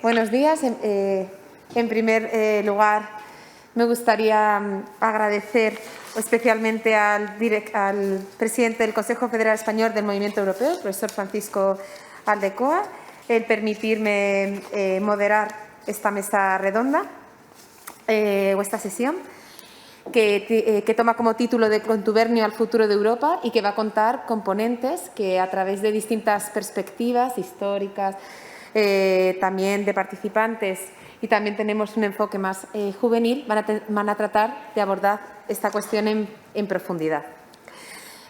Buenos días. En primer lugar, me gustaría agradecer especialmente al presidente del Consejo Federal Español del Movimiento Europeo, el profesor Francisco Aldecoa, el permitirme moderar esta mesa redonda o esta sesión, que toma como título de Contubernio al futuro de Europa y que va a contar con ponentes que, a través de distintas perspectivas históricas, también de participantes, y también tenemos un enfoque más juvenil, van a tratar de abordar esta cuestión en profundidad.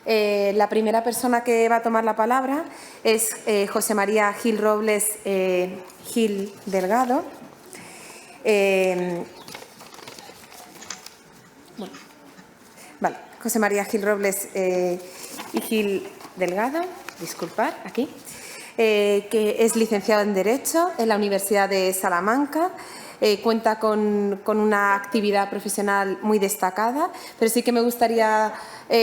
La primera persona que va a tomar la palabra es José María Gil Robles Gil Delgado. José María Gil Robles y Gil Delgado, disculpad, aquí, que es licenciado en Derecho en la Universidad de Salamanca. Cuenta con una actividad profesional muy destacada, pero sí que me gustaría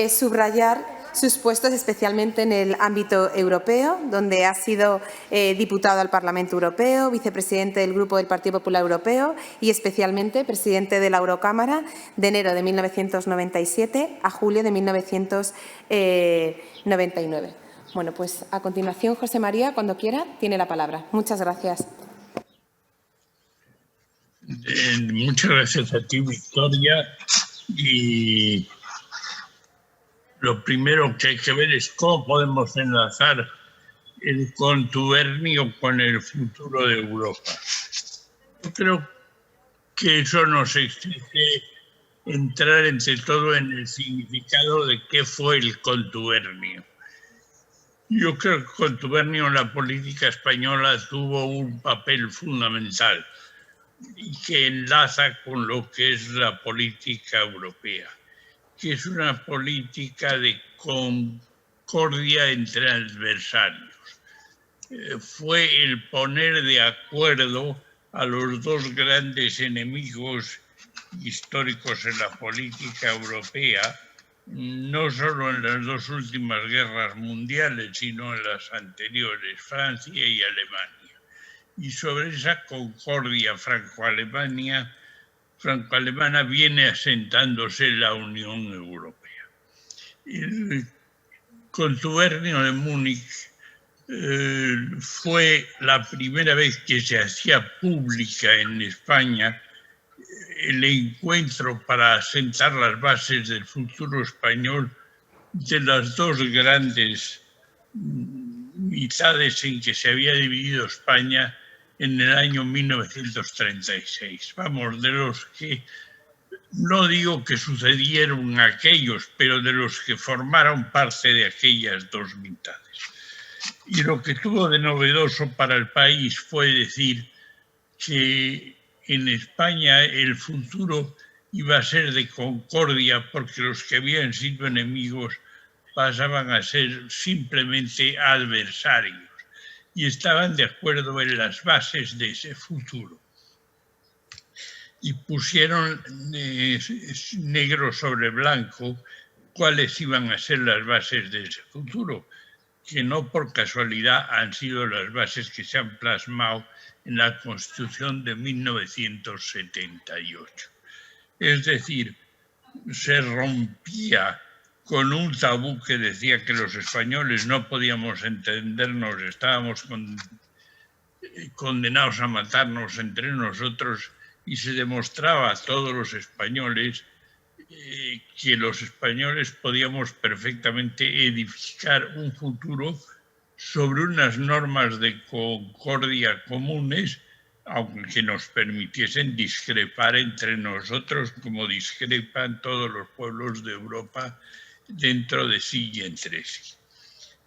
subrayar sus puestos especialmente en el ámbito europeo, donde ha sido diputado al Parlamento Europeo, vicepresidente del Grupo del Partido Popular Europeo y especialmente presidente de la Eurocámara de enero de 1997 a julio de 1999. Bueno, pues a continuación, José María, cuando quiera, tiene la palabra. Muchas gracias. Muchas gracias a ti, Victoria. Y lo primero que hay que ver es cómo podemos enlazar el contubernio con el futuro de Europa. Yo creo que eso nos exige entrar entre todo en el significado de qué fue el contubernio. Yo creo que el contubernio en la política española tuvo un papel fundamental y que enlaza con lo que es la política europea, que es una política de concordia entre adversarios. Fue el poner de acuerdo a los dos grandes enemigos históricos en la política europea, no solo en las dos últimas guerras mundiales, sino en las anteriores, Francia y Alemania. Y sobre esa concordia franco-alemana viene asentándose la Unión Europea. El contubernio de Múnich fue la primera vez que se hacía pública en España el encuentro para asentar las bases del futuro español de las dos grandes mitades en que se había dividido España en el año 1936. Vamos, de los que, no digo que sucedieron aquellos, pero de los que formaron parte de aquellas dos mitades. Y lo que tuvo de novedoso para el país fue decir que en España el futuro iba a ser de concordia, porque los que habían sido enemigos pasaban a ser simplemente adversarios y estaban de acuerdo en las bases de ese futuro. Y pusieron negro sobre blanco cuáles iban a ser las bases de ese futuro, que no por casualidad han sido las bases que se han plasmado en la Constitución de 1978. Es decir, se rompía con un tabú que decía que los españoles no podíamos entendernos, estábamos condenados a matarnos entre nosotros, y se demostraba a todos los españoles que los españoles podíamos perfectamente edificar un futuro sobre unas normas de concordia comunes, aunque nos permitiesen discrepar entre nosotros como discrepan todos los pueblos de Europa dentro de sí y entre sí.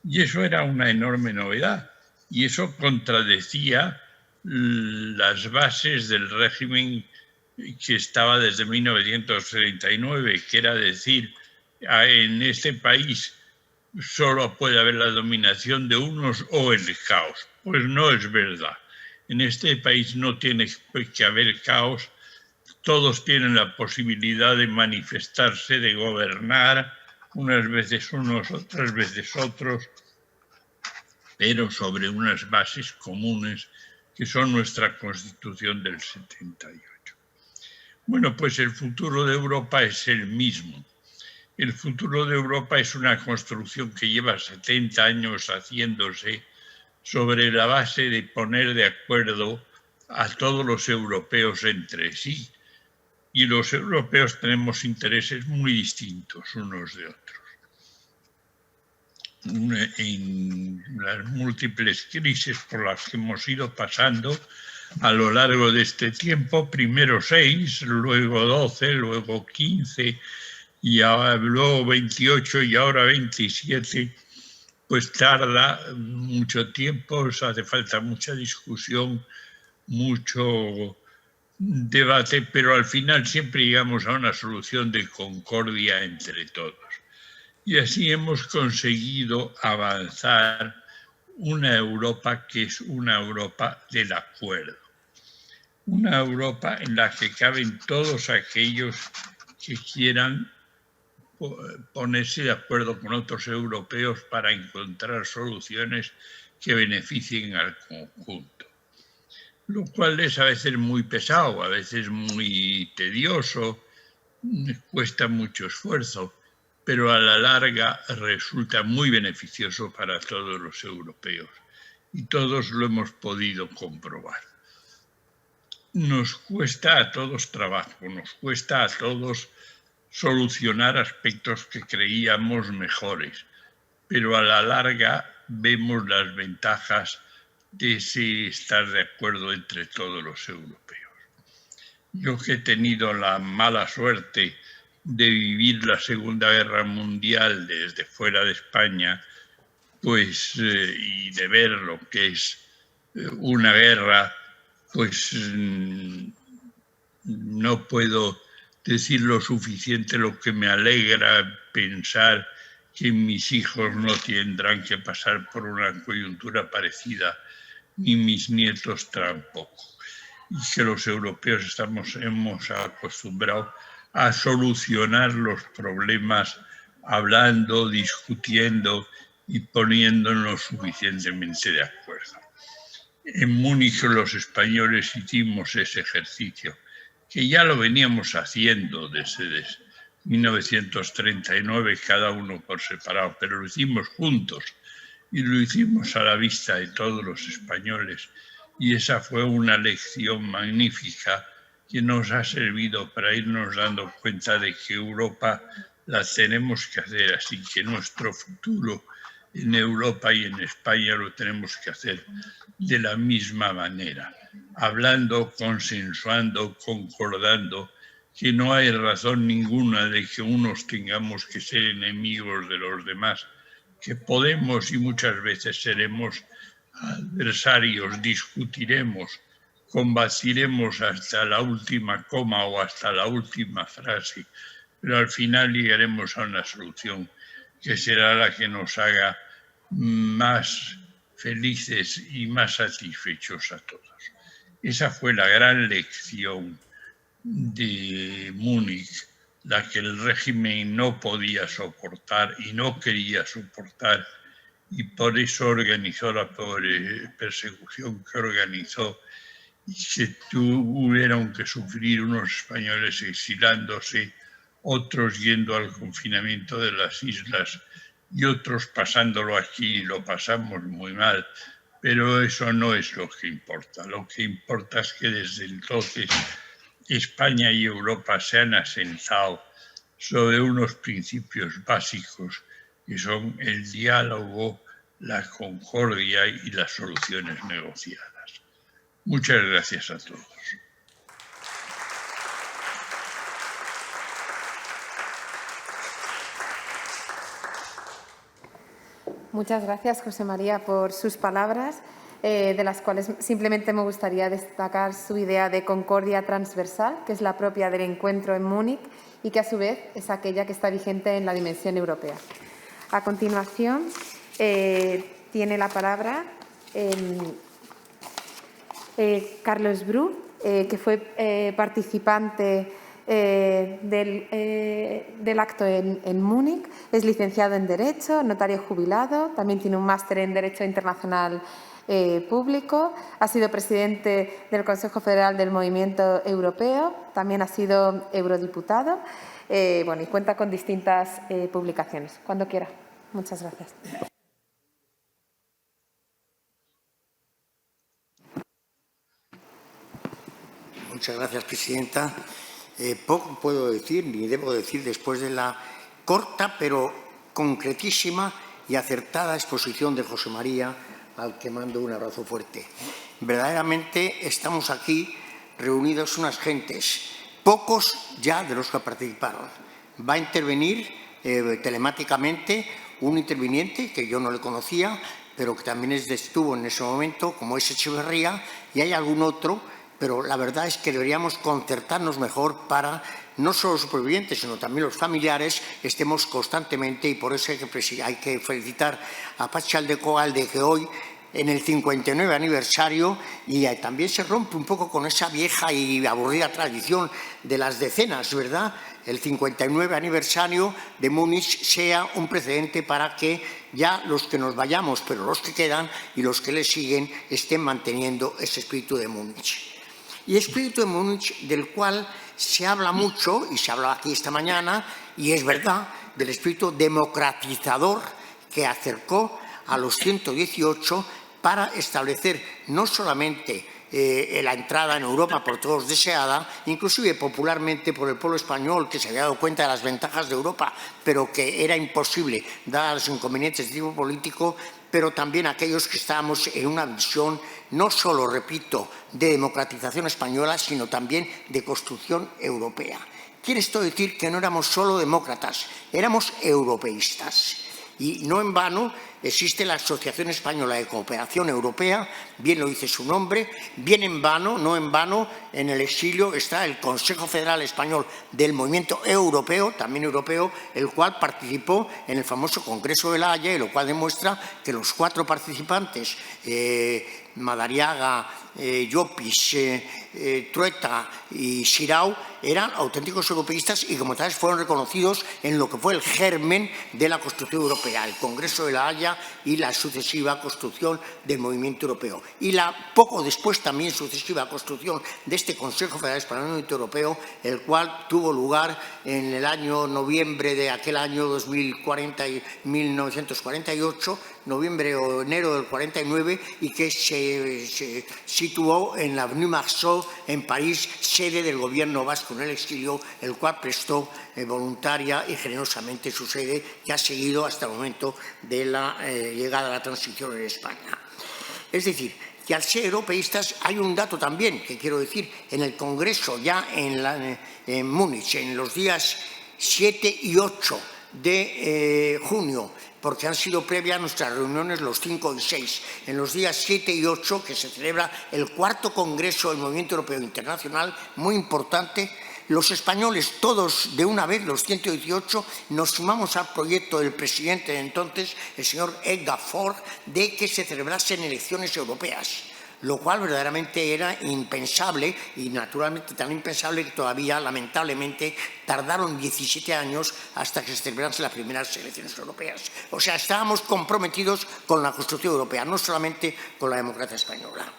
Y eso era una enorme novedad, y eso contradecía las bases del régimen que estaba desde 1939, que era decir, en este país solo puede haber la dominación de unos o el caos. Pues no es verdad. En este país no tiene que haber caos. Todos tienen la posibilidad de manifestarse, de gobernar, unas veces unos, otras veces otros, pero sobre unas bases comunes que son nuestra Constitución del 78. Bueno, pues el futuro de Europa es el mismo. El futuro de Europa es una construcción que lleva 70 años haciéndose sobre la base de poner de acuerdo a todos los europeos entre sí. Y los europeos tenemos intereses muy distintos unos de otros. En las múltiples crisis por las que hemos ido pasando a lo largo de este tiempo, primero 6, luego 12, luego 15, y luego 28 y ahora 27, pues tarda mucho tiempo, hace falta mucha discusión, mucho debate, pero al final siempre llegamos a una solución de concordia entre todos. Y así hemos conseguido avanzar una Europa que es una Europa del acuerdo. Una Europa en la que caben todos aquellos que quieran ponerse de acuerdo con otros europeos para encontrar soluciones que beneficien al conjunto. Lo cual es a veces muy pesado, a veces muy tedioso, cuesta mucho esfuerzo, pero a la larga resulta muy beneficioso para todos los europeos y todos lo hemos podido comprobar. Nos cuesta a todos trabajo, nos cuesta a todos solucionar aspectos que creíamos mejores, pero a la larga vemos las ventajas de ese estar de acuerdo entre todos los europeos. Yo que he tenido la mala suerte de vivir la Segunda Guerra Mundial desde fuera de España, pues y de ver lo que es una guerra, pues no puedo decir lo suficiente lo que me alegra pensar que mis hijos no tendrán que pasar por una coyuntura parecida, ni mis nietos tampoco. Y que los europeos hemos acostumbrado a solucionar los problemas hablando, discutiendo y poniéndonos suficientemente de acuerdo. En Múnich los españoles hicimos ese ejercicio, que ya lo veníamos haciendo desde 1939, cada uno por separado, pero lo hicimos juntos y lo hicimos a la vista de todos los españoles. Y esa fue una lección magnífica que nos ha servido para irnos dando cuenta de que Europa la tenemos que hacer así, que nuestro futuro en Europa y en España lo tenemos que hacer de la misma manera, hablando, consensuando, concordando, que no hay razón ninguna de que unos tengamos que ser enemigos de los demás, que podemos y muchas veces seremos adversarios, discutiremos, combatiremos hasta la última coma o hasta la última frase, pero al final llegaremos a una solución que será la que nos haga más felices y más satisfechos a todos. Esa fue la gran lección de Múnich, la que el régimen no podía soportar y no quería soportar, y por eso organizó la persecución que organizó, y que tuvieron que sufrir unos españoles exilándose, otros yendo al confinamiento de las islas y otros pasándolo aquí, y lo pasamos muy mal, pero eso no es lo que importa. Lo que importa es que desde entonces España y Europa se han asentado sobre unos principios básicos que son el diálogo, la concordia y las soluciones negociadas. Muchas gracias a todos. Muchas gracias, José María, por sus palabras, de las cuales simplemente me gustaría destacar su idea de concordia transversal, que es la propia del encuentro en Múnich y que a su vez es aquella que está vigente en la dimensión europea. A continuación, tiene la palabra Carlos Bru, que fue participante del acto en Múnich. Es licenciado en Derecho, notario jubilado, también tiene un máster en Derecho Internacional Público, ha sido presidente del Consejo Federal del Movimiento Europeo, también ha sido eurodiputado y cuenta con distintas publicaciones. Cuando quiera. Muchas gracias. Muchas gracias, presidenta. Poco puedo decir, ni debo decir, después de la corta pero concretísima y acertada exposición de José María, al que mando un abrazo fuerte. Verdaderamente estamos aquí reunidos unas gentes, pocos ya de los que participaron. Va a intervenir telemáticamente un interviniente que yo no le conocía, pero que también estuvo en ese momento, como es Echeverría, y hay algún otro, pero la verdad es que deberíamos concertarnos mejor para no solo los supervivientes, sino también los familiares, estemos constantemente, y por eso hay que felicitar a Patxi Aldecoa de que hoy, en el 59 aniversario, y también se rompe un poco con esa vieja y aburrida tradición de las decenas, ¿verdad? El 59 aniversario de Múnich sea un precedente para que ya los que nos vayamos, pero los que quedan y los que le siguen, estén manteniendo ese espíritu de Múnich. Y espíritu de Múnich del cual se habla mucho, y se ha hablado aquí esta mañana, y es verdad, del espíritu democratizador que acercó a los 118 para establecer no solamente la entrada en Europa por todos deseada, inclusive popularmente por el pueblo español, que se había dado cuenta de las ventajas de Europa, pero que era imposible, dadas los inconvenientes de tipo político, pero también aquellos que estábamos en una visión no solo, repito, de democratización española, sino también de construcción europea. Quiere esto decir que no éramos solo demócratas, éramos europeístas. Y no en vano existe la Asociación Española de Cooperación Europea, bien lo dice su nombre, bien en vano, no en vano, en el exilio está el Consejo Federal Español del Movimiento Europeo, también europeo, el cual participó en el famoso Congreso de La Haya, y lo cual demuestra que los 4 participantes, Madariaga, Llopis, Trueta y Xirau, eran auténticos europeístas y como tales fueron reconocidos en lo que fue el germen de la construcción europea, el Congreso de La Haya y la sucesiva construcción del movimiento europeo. Y la poco después también sucesiva construcción de este Consejo Federal Español del Movimiento Europeo, el cual tuvo lugar en el año noviembre de aquel año 1948, noviembre o enero del 49, y que se situó en la Avenue Marceau, en París, sede del gobierno vasco en el exilio, el cual prestó voluntaria y generosamente su sede, que ha seguido hasta el momento de la llegada a la transición en España. Es decir, que al ser europeístas hay un dato también que quiero decir, en el Congreso ya en Múnich, en los días 7 y 8 de junio, porque han sido previas nuestras reuniones los 5 y 6. En los días 7 y 8, que se celebra el 4º Congreso del Movimiento Europeo Internacional, muy importante, los españoles, todos de una vez, los 118, nos sumamos al proyecto del presidente de entonces, el señor Edgar Faure, de que se celebrasen elecciones europeas, lo cual verdaderamente era impensable y naturalmente tan impensable que todavía, lamentablemente, tardaron 17 años hasta que se celebrasen las primeras elecciones europeas. O sea, estábamos comprometidos con la construcción europea, no solamente con la democracia española.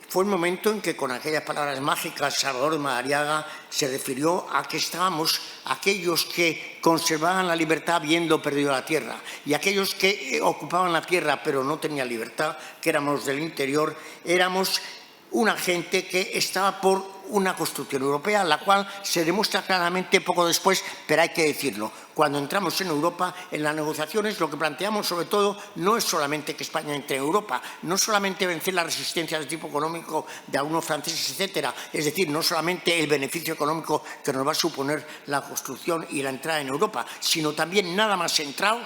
Fue el momento en que, con aquellas palabras mágicas, Salvador de Madariaga se refirió a que estábamos aquellos que conservaban la libertad habiendo perdido la tierra, y aquellos que ocupaban la tierra pero no tenían libertad, que éramos del interior, éramos una gente que estaba por una construcción europea, la cual se demuestra claramente poco después, pero hay que decirlo. Cuando entramos en Europa, en las negociaciones, lo que planteamos sobre todo no es solamente que España entre en Europa, no solamente vencer la resistencia de tipo económico de algunos franceses, etcétera, es decir, no solamente el beneficio económico que nos va a suponer la construcción y la entrada en Europa, sino también nada más centrado,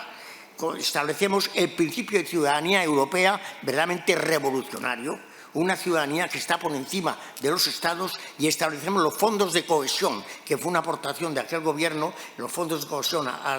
establecemos el principio de ciudadanía europea verdaderamente revolucionario, una ciudadanía que está por encima de los Estados, y establecemos los fondos de cohesión, que fue una aportación de aquel gobierno, los fondos de cohesión a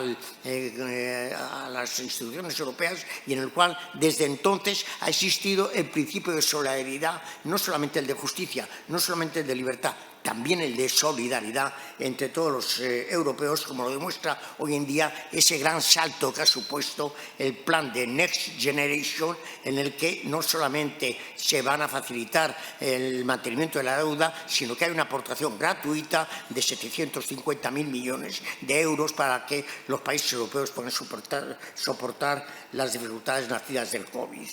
las instituciones europeas, y en el cual desde entonces ha existido el principio de solidaridad, no solamente el de justicia, no solamente el de libertad, también el de solidaridad entre todos los europeos, como lo demuestra hoy en día ese gran salto que ha supuesto el plan de Next Generation, en el que no solamente se van a facilitar el mantenimiento de la deuda, sino que hay una aportación gratuita de 750.000 millones de euros para que los países europeos puedan soportar las dificultades nacidas del COVID.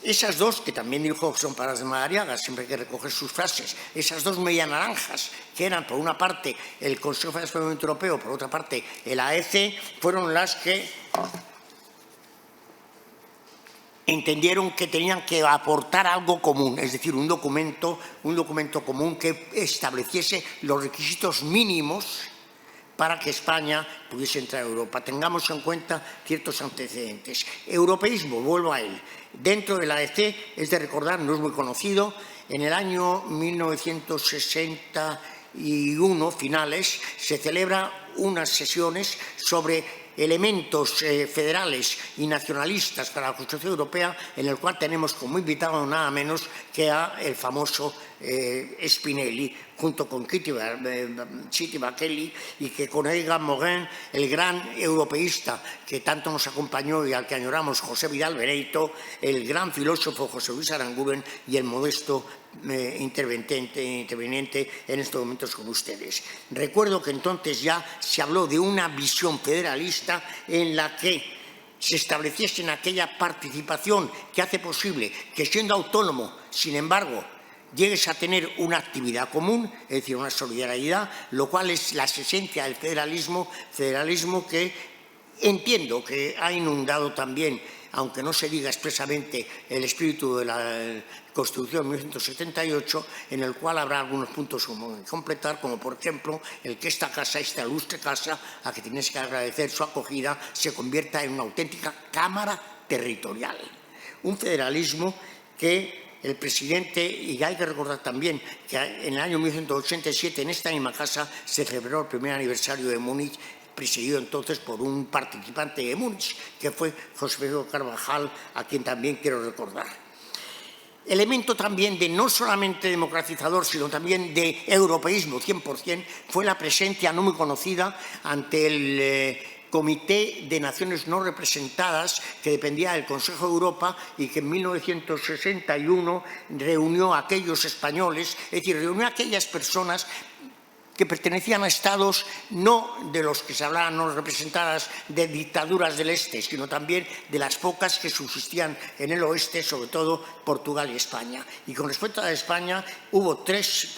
Esas dos, que también dijo, son palabras de Madariaga, siempre hay que recoger sus frases, esas dos media naranjas, que eran por una parte el Consejo Federal Español Europeo, por otra parte el AEC, fueron las que entendieron que tenían que aportar algo común, es decir, un documento común que estableciese los requisitos mínimos para que España pudiese entrar a Europa. Tengamos en cuenta ciertos antecedentes. Europeísmo, vuelvo a él. Dentro de la AEC, es de recordar, no es muy conocido, en el año 1961, finales, se celebran unas sesiones sobre elementos federales y nacionalistas para la construcción europea, en el cual tenemos como invitado nada menos que a el famoso Spinelli, junto con Chiti Bachelli, y que con Edgar Morin, el gran europeísta que tanto nos acompañó y al que añoramos, José Vidal Beneito, el gran filósofo José Luis Aranguren y el modesto interviniente en estos momentos con ustedes. Recuerdo que entonces ya se habló de una visión federalista en la que se estableciese en aquella participación que hace posible que, siendo autónomo, sin embargo, llegues a tener una actividad común, es decir, una solidaridad, lo cual es la esencia del federalismo que entiendo que ha inundado también, aunque no se diga expresamente, el espíritu de la Constitución de 1978, en el cual habrá algunos puntos que completar, como por ejemplo el que esta ilustre casa, a que tienes que agradecer su acogida, se convierta en una auténtica cámara territorial. Un federalismo que el presidente, y hay que recordar también que en el año 1987 en esta misma casa se celebró el primer aniversario de Múnich, presidido entonces por un participante de Múnich, que fue José Pedro Carvajal, a quien también quiero recordar. Elemento también de no solamente democratizador, sino también de europeísmo 100%, fue la presencia no muy conocida ante el Comité de Naciones No Representadas, que dependía del Consejo de Europa y que en 1961 reunió a aquellos españoles, es decir, reunió a aquellas personas que pertenecían a estados no de los que se hablaban no representadas de dictaduras del este, sino también de las pocas que subsistían en el oeste, sobre todo Portugal y España. Y con respecto a España, hubo tres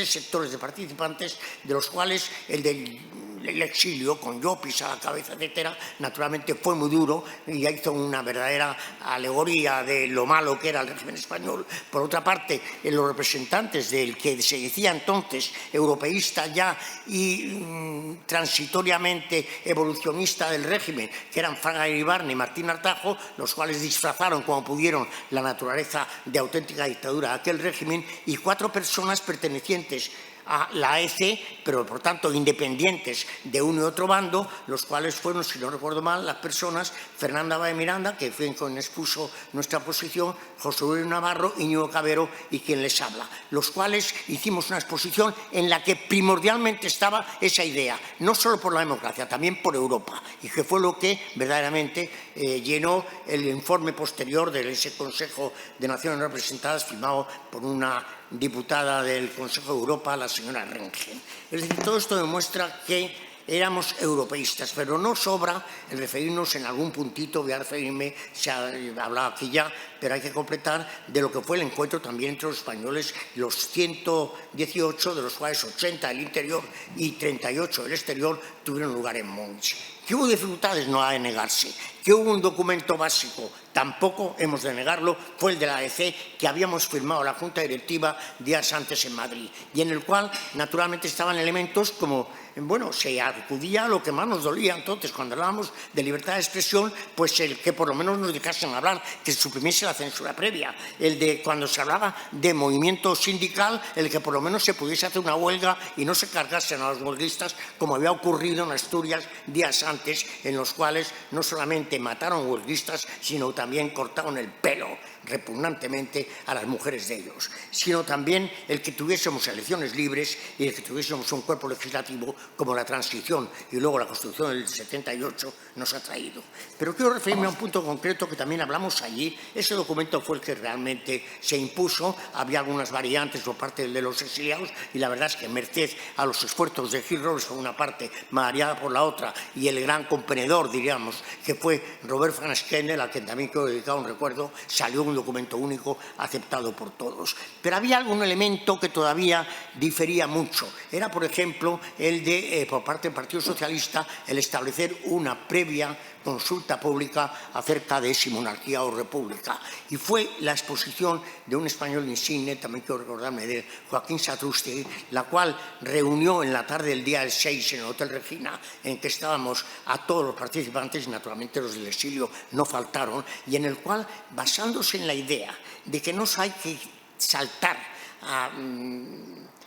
sectores de participantes, de los cuales el del exilio, con Llopis a la cabeza, etcétera, naturalmente fue muy duro y hizo una verdadera alegoría de lo malo que era el régimen español. Por otra parte, los representantes del que se decía entonces europeísta ya y transitoriamente evolucionista del régimen, que eran Fraga Iribarne y Martín Artajo, los cuales disfrazaron como pudieron la naturaleza de auténtica dictadura de aquel régimen, y cuatro personas pertenecientes a la AEC, pero por tanto independientes de uno y otro bando, los cuales fueron, si no recuerdo mal, las personas Fernanda Báez Miranda, que fue quien expuso nuestra posición, José Luis Navarro, Íñigo Cabero y quien les habla, los cuales hicimos una exposición en la que primordialmente estaba esa idea, no solo por la democracia, también por Europa, y que fue lo que verdaderamente llenó el informe posterior de ese Consejo de Naciones Representadas, firmado por una diputada del Consejo de Europa, la señora Rengel. Es decir, todo esto demuestra que éramos europeístas, pero no sobra el referirnos en algún puntito, voy a referirme, se ha hablado aquí ya, pero hay que completar de lo que fue el encuentro también entre los españoles, los 118, de los cuales 80 del interior y 38 del exterior, tuvieron lugar en Múnich. Que hubo dificultades, no ha de negarse. Que hubo un documento básico, tampoco hemos de negarlo, fue el de la AEC, que habíamos firmado la Junta Directiva días antes en Madrid, y en el cual naturalmente estaban elementos como, bueno, se acudía a lo que más nos dolía entonces, cuando hablábamos de libertad de expresión, pues el que por lo menos nos dejasen hablar, que se suprimiese la censura previa, el de cuando se hablaba de movimiento sindical, el que por lo menos se pudiese hacer una huelga y no se cargasen a los huelguistas, como había ocurrido en Asturias días antes, en los cuales no solamente mataron huelguistas, sino también cortaron el pelo repugnantemente a las mujeres de ellos, sino también el que tuviésemos elecciones libres y el que tuviésemos un cuerpo legislativo como la transición y luego la Constitución del 78 nos ha traído. Pero quiero referirme a un punto concreto que también hablamos allí. Ese documento fue el que realmente se impuso, había algunas variantes por parte de los exiliados y la verdad es que merced a los esfuerzos de Gil Robles por una parte, Mariana por la otra y el gran componedor, diríamos, que fue Robert Van Schendel, a quien también quiero dedicar un recuerdo, salió un documento único aceptado por todos. Pero había algún elemento que todavía difería mucho. Era, por ejemplo, el de, por parte del Partido Socialista, el establecer una previa consulta pública acerca de si monarquía o república. Y fue la exposición de un español insigne, también quiero recordarme de Joaquín Satrústegui, la cual reunió en la tarde del día del 6 en el Hotel Regina, en que estábamos a todos los participantes, y naturalmente los del exilio no faltaron, y en el cual, basándose en la idea de que no hay que saltar a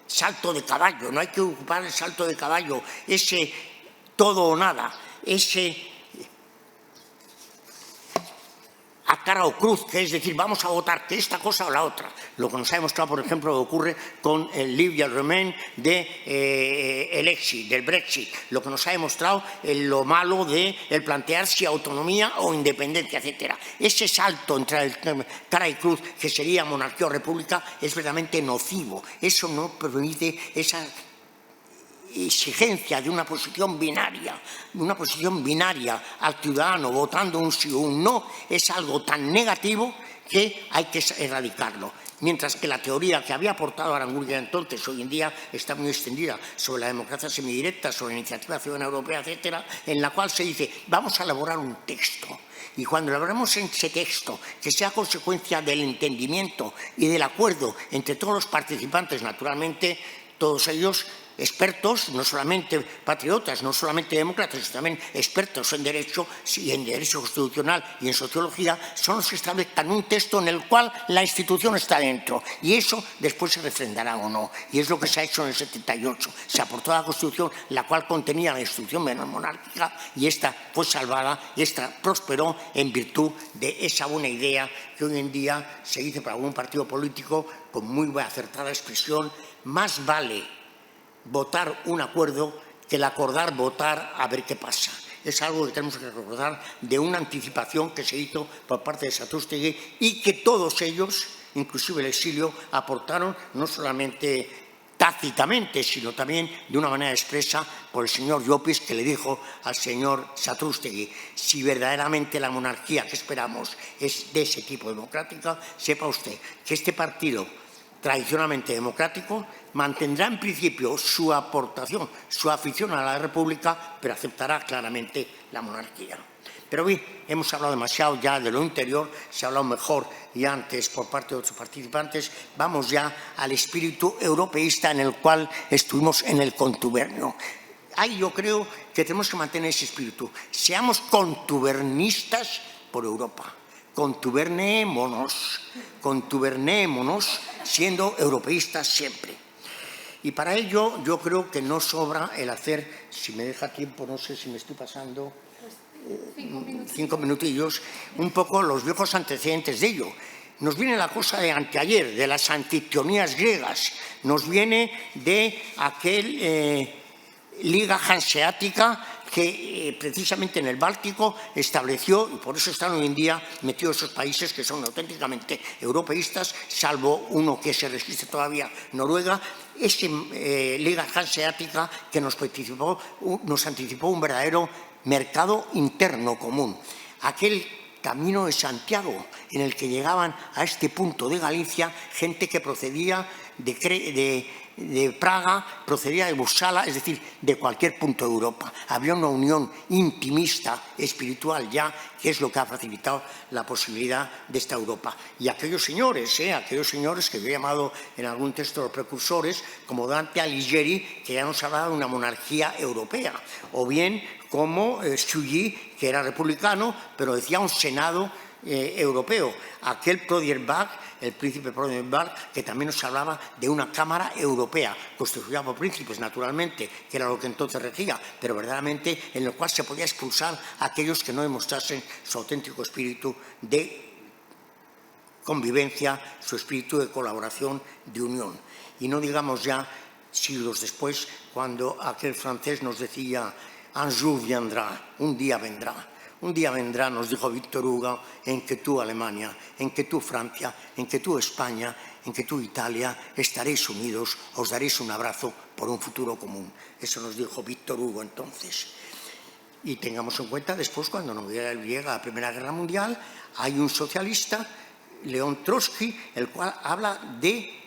salto de caballo, no hay que ocupar el salto de caballo, ese todo o nada, ese a cara o cruz, que es decir, vamos a votar que esta cosa o la otra. Lo que nos ha demostrado, por ejemplo, lo que ocurre con el Leave y el Remain del exit, del Brexit. Lo que nos ha demostrado lo malo de el plantear si autonomía o independencia, etcétera. Ese salto entre el cara y cruz, que sería monarquía o república, es verdaderamente nocivo. Eso no permite esa exigencia de una posición binaria al ciudadano votando un sí o un no, es algo tan negativo que hay que erradicarlo. Mientras que la teoría que había aportado Aranguren entonces, hoy en día está muy extendida sobre la democracia semidirecta, sobre la iniciativa ciudadana europea, etcétera, en la cual se dice, vamos a elaborar un texto. Y cuando elaboramos ese texto, que sea consecuencia del entendimiento y del acuerdo entre todos los participantes, naturalmente, todos ellos expertos, no solamente patriotas, no solamente demócratas, sino también expertos en derecho y en derecho constitucional y en sociología, son los que establezcan un texto en el cual la institución está dentro y eso después se refrendará o no. Y es lo que se ha hecho en el 78. Se aportó a la Constitución, la cual contenía la institución monárquica y esta fue salvada y esta prosperó en virtud de esa buena idea que hoy en día se dice para algún partido político con muy acertada expresión: más vale votar un acuerdo que el acordar votar a ver qué pasa. Es algo que tenemos que recordar de una anticipación que se hizo por parte de Satrústegui y que todos ellos, inclusive el exilio, aportaron no solamente tácitamente, sino también de una manera expresa por el señor Llopis, que le dijo al señor Satrústegui: si verdaderamente la monarquía que esperamos es de ese tipo democrática, sepa usted que este partido tradicionalmente democrático mantendrá en principio su aportación, su afición a la república, pero aceptará claramente la monarquía. Pero bien, hemos hablado demasiado ya de lo interior, se ha hablado mejor y antes por parte de otros participantes. Vamos ya al espíritu europeísta en el cual estuvimos en el contubernio. Ahí yo creo que tenemos que mantener ese espíritu. Seamos contubernistas por Europa. Contubernémonos siendo europeístas siempre. Y para ello yo creo que no sobra el hacer, si me deja tiempo, no sé si me estoy pasando, 5 minutillos, un poco los viejos antecedentes de ello. Nos viene la cosa de anteayer, de las antitionías griegas, nos viene de aquel Liga Hanseática que precisamente en el Báltico estableció, y por eso están hoy en día metidos esos países que son auténticamente europeístas, salvo uno que se resiste todavía, Noruega, esa Liga Hanseática que nos anticipó un verdadero mercado interno común. Aquel Camino de Santiago, en el que llegaban a este punto de Galicia gente que procedía de Praga, procedía de Busala, es decir, de cualquier punto de Europa. Había una unión intimista, espiritual ya, que es lo que ha facilitado la posibilidad de esta Europa. Y aquellos señores que yo he llamado en algún texto los precursores, como Dante Alighieri, que ya nos hablaba de una monarquía europea, o bien como Sully, que era republicano, pero decía un Senado europeo. Aquel Prodier-Bach, el príncipe Prodier-Bach, que también nos hablaba de una Cámara Europea, constituida por príncipes, naturalmente, que era lo que entonces regía, pero verdaderamente en el cual se podía expulsar a aquellos que no demostrasen su auténtico espíritu de convivencia, su espíritu de colaboración, de unión. Y no digamos ya siglos después, cuando aquel francés nos decía «Un jour viendra», un día vendrá. Un día vendrá, nos dijo Víctor Hugo, en que tú, Alemania, en que tú, Francia, en que tú, España, en que tú, Italia, estaréis unidos, os daréis un abrazo por un futuro común. Eso nos dijo Víctor Hugo entonces. Y tengamos en cuenta después, cuando nos llega la Primera Guerra Mundial, hay un socialista, León Trotsky, el cual habla de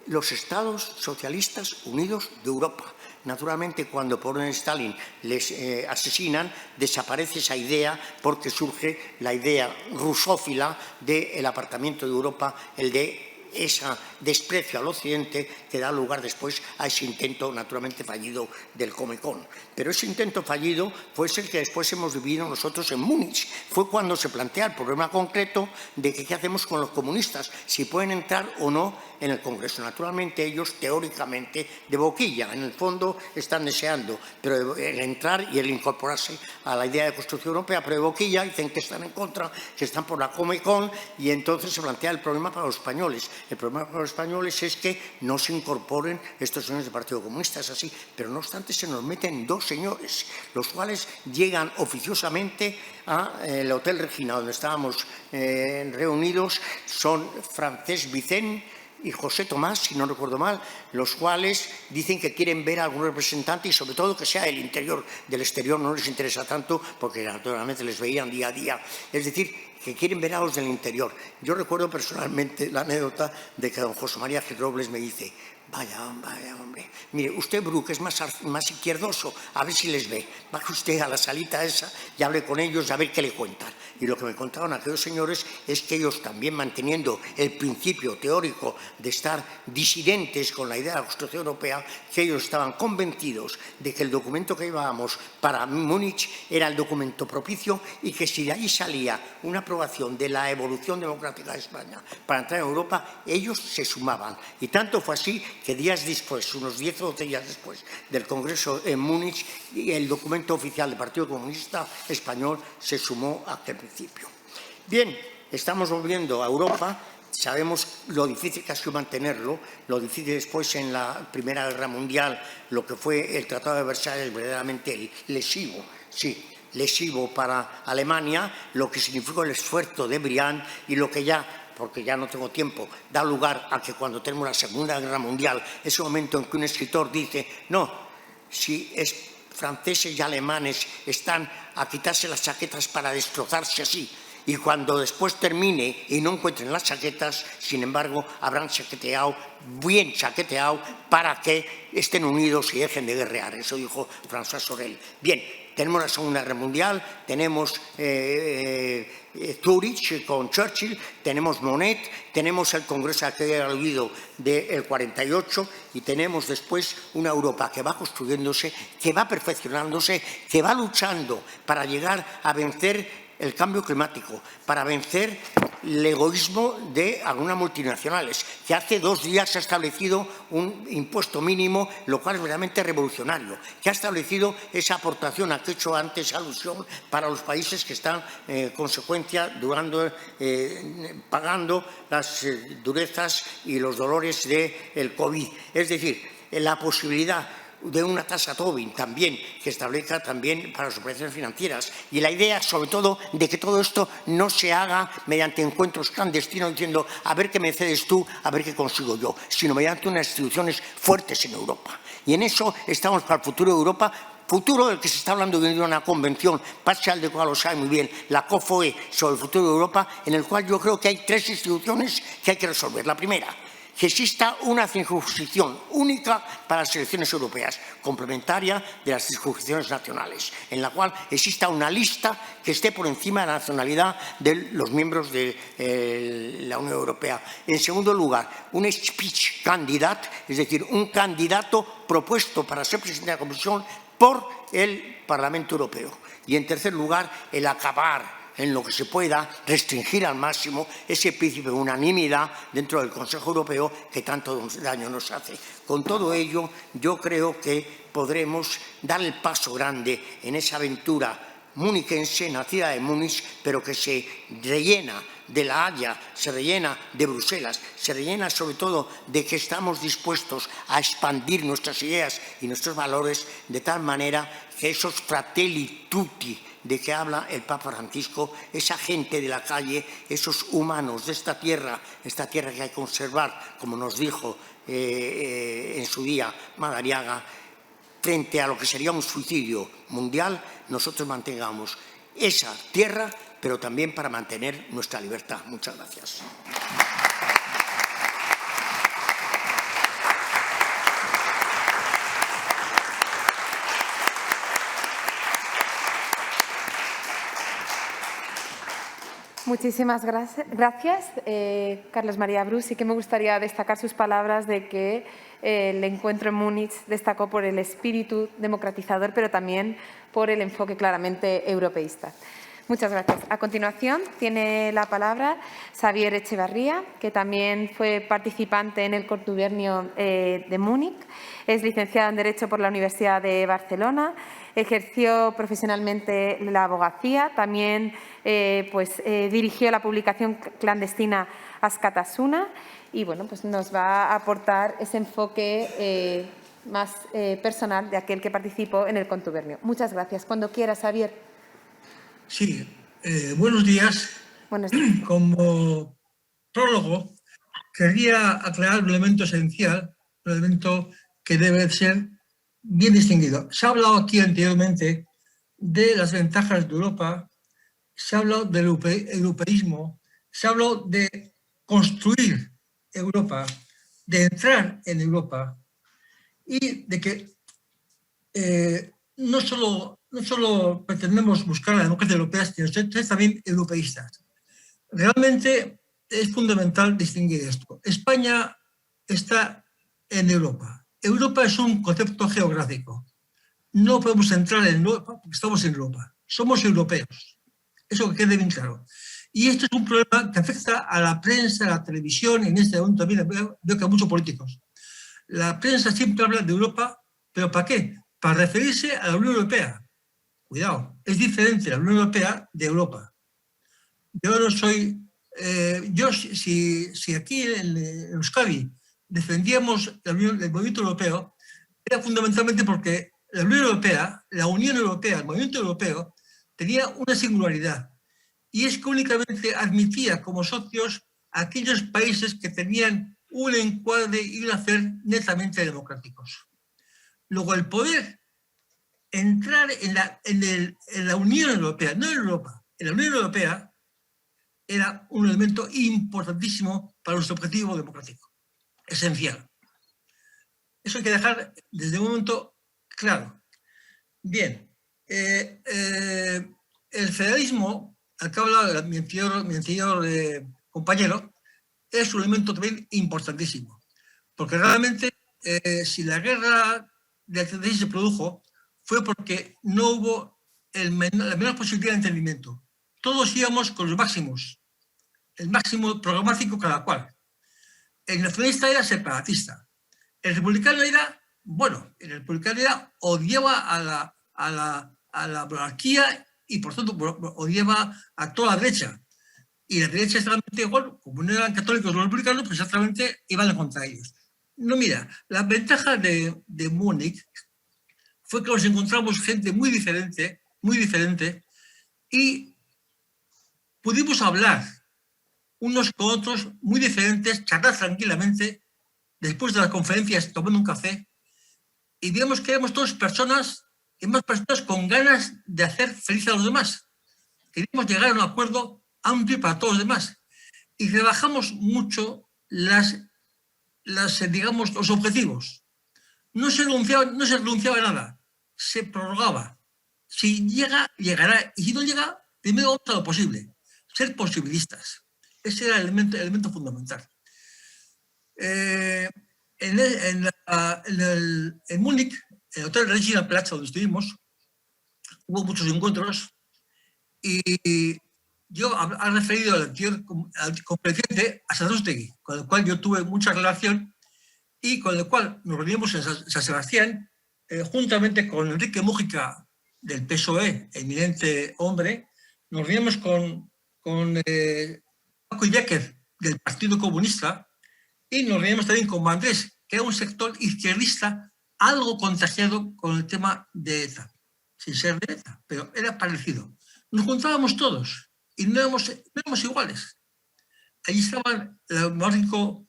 los Estados Socialistas Unidos de Europa. Naturalmente, cuando por orden de Stalin les asesinan, desaparece esa idea porque surge la idea rusófila del apartamiento de Europa, el de ese desprecio al occidente que da lugar después a ese intento naturalmente fallido del Comecon. Pero ese intento fallido fue el que después hemos vivido nosotros en Múnich. Fue cuando se plantea el problema concreto de que qué hacemos con los comunistas, si pueden entrar o no en el Congreso. Naturalmente ellos teóricamente de boquilla, en el fondo están deseando, pero el entrar y el incorporarse a la idea de construcción europea, pero de boquilla dicen que están en contra, que están por la Comecon, y entonces se plantea el problema para los españoles. El problema para los españoles es que no se incorporen estos señores del Partido Comunista, es así, pero no obstante se nos meten dos señores, los cuales llegan oficiosamente al Hotel Regina, donde estábamos reunidos, son Francesc Vicent y José Tomás, si no recuerdo mal, los cuales dicen que quieren ver a algún representante y sobre todo que sea del interior. Del exterior no les interesa tanto porque naturalmente les veían día a día. Es decir, que quieren ver a los del interior. Yo recuerdo personalmente la anécdota de que don José María Gil Robles me dice: vaya, hombre, mire, usted, Bru, que es más izquierdoso, a ver si les ve. Baje usted a la salita esa y hable con ellos a ver qué le cuentan. Y lo que me contaban aquellos señores es que ellos también, manteniendo el principio teórico de estar disidentes con la idea de la construcción europea, que ellos estaban convencidos de que el documento que llevábamos para Múnich era el documento propicio y que si de ahí salía una aprobación de la evolución democrática de España para entrar en Europa, ellos se sumaban. Y tanto fue así que días después, unos 10 o 12 días después del Congreso en Múnich, el documento oficial del Partido Comunista Español se sumó a aquel principio. Bien, estamos volviendo a Europa, sabemos lo difícil que ha sido mantenerlo, lo difícil después en la Primera Guerra Mundial, lo que fue el Tratado de Versalles, verdaderamente lesivo, sí, lesivo para Alemania, lo que significó el esfuerzo de Briand y lo que ya, porque ya no tengo tiempo, da lugar a que cuando tenemos la Segunda Guerra Mundial, ese momento en que un escritor dice, no, si franceses y alemanes están a quitarse las chaquetas para destrozarse así, y cuando después termine y no encuentren las chaquetas, sin embargo, habrán chaqueteado, bien chaqueteado, para que estén unidos y dejen de guerrear. Eso dijo François Sorel. Bien, tenemos la Segunda Guerra Mundial, tenemos Zurich con Churchill, tenemos Monet, tenemos el Congreso que he aludido del 48 y tenemos después una Europa que va construyéndose, que va perfeccionándose, que va luchando para llegar a vencer el cambio climático, para vencer el egoísmo de algunas multinacionales, que hace 2 días se ha establecido un impuesto mínimo, lo cual es realmente revolucionario, que ha establecido esa aportación a que he hecho antes alusión para los países que están, consecuencia, pagando las durezas y los dolores del COVID. Es decir, la posibilidad de una tasa Tobin también, que establezca también para las operaciones financieras. Y la idea, sobre todo, de que todo esto no se haga mediante encuentros clandestinos diciendo a ver qué me cedes tú, a ver qué consigo yo, sino mediante unas instituciones fuertes en Europa. Y en eso estamos para el futuro de Europa, futuro del que se está hablando de una convención, parcial de cual lo sabe muy bien, la COFOE sobre el futuro de Europa, en el cual yo creo que hay 3 instituciones que hay que resolver. La primera, que exista una circunscripción única para las elecciones europeas, complementaria de las circunscripciones nacionales, en la cual exista una lista que esté por encima de la nacionalidad de los miembros de la Unión Europea. En segundo lugar, un Spitzenkandidat, es decir, un candidato propuesto para ser presidente de la Comisión por el Parlamento Europeo. Y en tercer lugar, el acabar en lo que se pueda, restringir al máximo ese principio de unanimidad dentro del Consejo Europeo que tanto daño nos hace. Con todo ello, yo creo que podremos dar el paso grande en esa aventura muniquense, nacida de Múnich, pero que se rellena de La Haya, se rellena de Bruselas, se rellena sobre todo de que estamos dispuestos a expandir nuestras ideas y nuestros valores de tal manera que esos fratelli tutti de que habla el Papa Francisco, esa gente de la calle, esos humanos de esta tierra que hay que conservar, como nos dijo en su día Madariaga, frente a lo que sería un suicidio mundial, nosotros mantengamos esa tierra, pero también para mantener nuestra libertad. Muchas gracias. Muchísimas gracias, Carlos María Bru. Sí que me gustaría destacar sus palabras de que el encuentro en Múnich destacó por el espíritu democratizador, pero también por el enfoque claramente europeísta. Muchas gracias. A continuación, tiene la palabra Xavier Echevarría, que también fue participante en el contubernio de Múnich. Es licenciado en Derecho por la Universidad de Barcelona. Ejerció profesionalmente la abogacía. También dirigió la publicación clandestina Askatasuna. Y bueno, pues nos va a aportar ese enfoque más personal de aquel que participó en el contubernio. Muchas gracias. Cuando quieras, Xavier. Sí, buenos días. Buenos días. Como prólogo, quería aclarar un elemento esencial, un elemento que debe ser bien distinguido. Se ha hablado aquí anteriormente de las ventajas de Europa, se ha hablado del europeísmo, se ha hablado de construir Europa, de entrar en Europa y de que no solo pretendemos buscar la democracia europea, sino ser también europeístas. Realmente es fundamental distinguir esto. España está en Europa. Europa es un concepto geográfico. No podemos entrar en Europa porque estamos en Europa. Somos europeos. Eso que quede bien claro. Y esto es un problema que afecta a la prensa, a la televisión, y en este momento también veo que a muchos políticos. La prensa siempre habla de Europa, ¿pero para qué? Para referirse a la Unión Europea. Cuidado, es diferente la Unión Europea de Europa. Yo no soy... si aquí en Euskadi defendíamos el movimiento europeo, era fundamentalmente porque la Unión Europea, el movimiento europeo, tenía una singularidad. Y es que únicamente admitía como socios a aquellos países que tenían un encuadre y un hacer netamente democráticos. Luego, el poder entrar en la Unión Europea, no en Europa, en la Unión Europea, era un elemento importantísimo para nuestro objetivo democrático, esencial. Eso hay que dejar desde un momento claro. Bien, el federalismo, al que ha hablado mi anterior compañero, es un elemento también importantísimo, porque realmente si la guerra del 36 se produjo, fue porque no hubo la menor posibilidad de entendimiento. Todos íbamos con los máximos, el máximo programático cada cual. El nacionalista era separatista. El republicano era, odiaba a la monarquía y por tanto odiaba a toda la derecha. Y la derecha exactamente igual, como no eran católicos los republicanos, pues exactamente iban contra ellos. No, mira, la ventaja de Múnich fue que nos encontramos gente muy diferente, y pudimos hablar unos con otros muy diferentes, charlar tranquilamente, después de las conferencias tomando un café, y vimos que éramos todas personas, y más personas con ganas de hacer feliz a los demás. Queríamos llegar a un acuerdo amplio para todos los demás. Y rebajamos mucho los objetivos. No se renunciaba a nada, se prorrogaba. Si llega, llegará. Y si no llega, primero vamos a lo posible. Ser posibilistas. Ese era el elemento fundamental. En Múnich, en el Hotel Regina Platz, donde estuvimos, hubo muchos encuentros y yo he referido al anterior conferenciante a Satrústegui, con el cual yo tuve mucha relación y con el cual nos reunimos en San Sebastián, juntamente con Enrique Mújica del PSOE, eminente hombre, nos reunimos con Paco Illaquez del Partido Comunista y nos reunimos también con Mandrés, que era un sector izquierdista algo contagiado con el tema de ETA, sin ser de ETA, pero era parecido. Nos juntábamos todos y no éramos iguales. Allí estaba el monárquico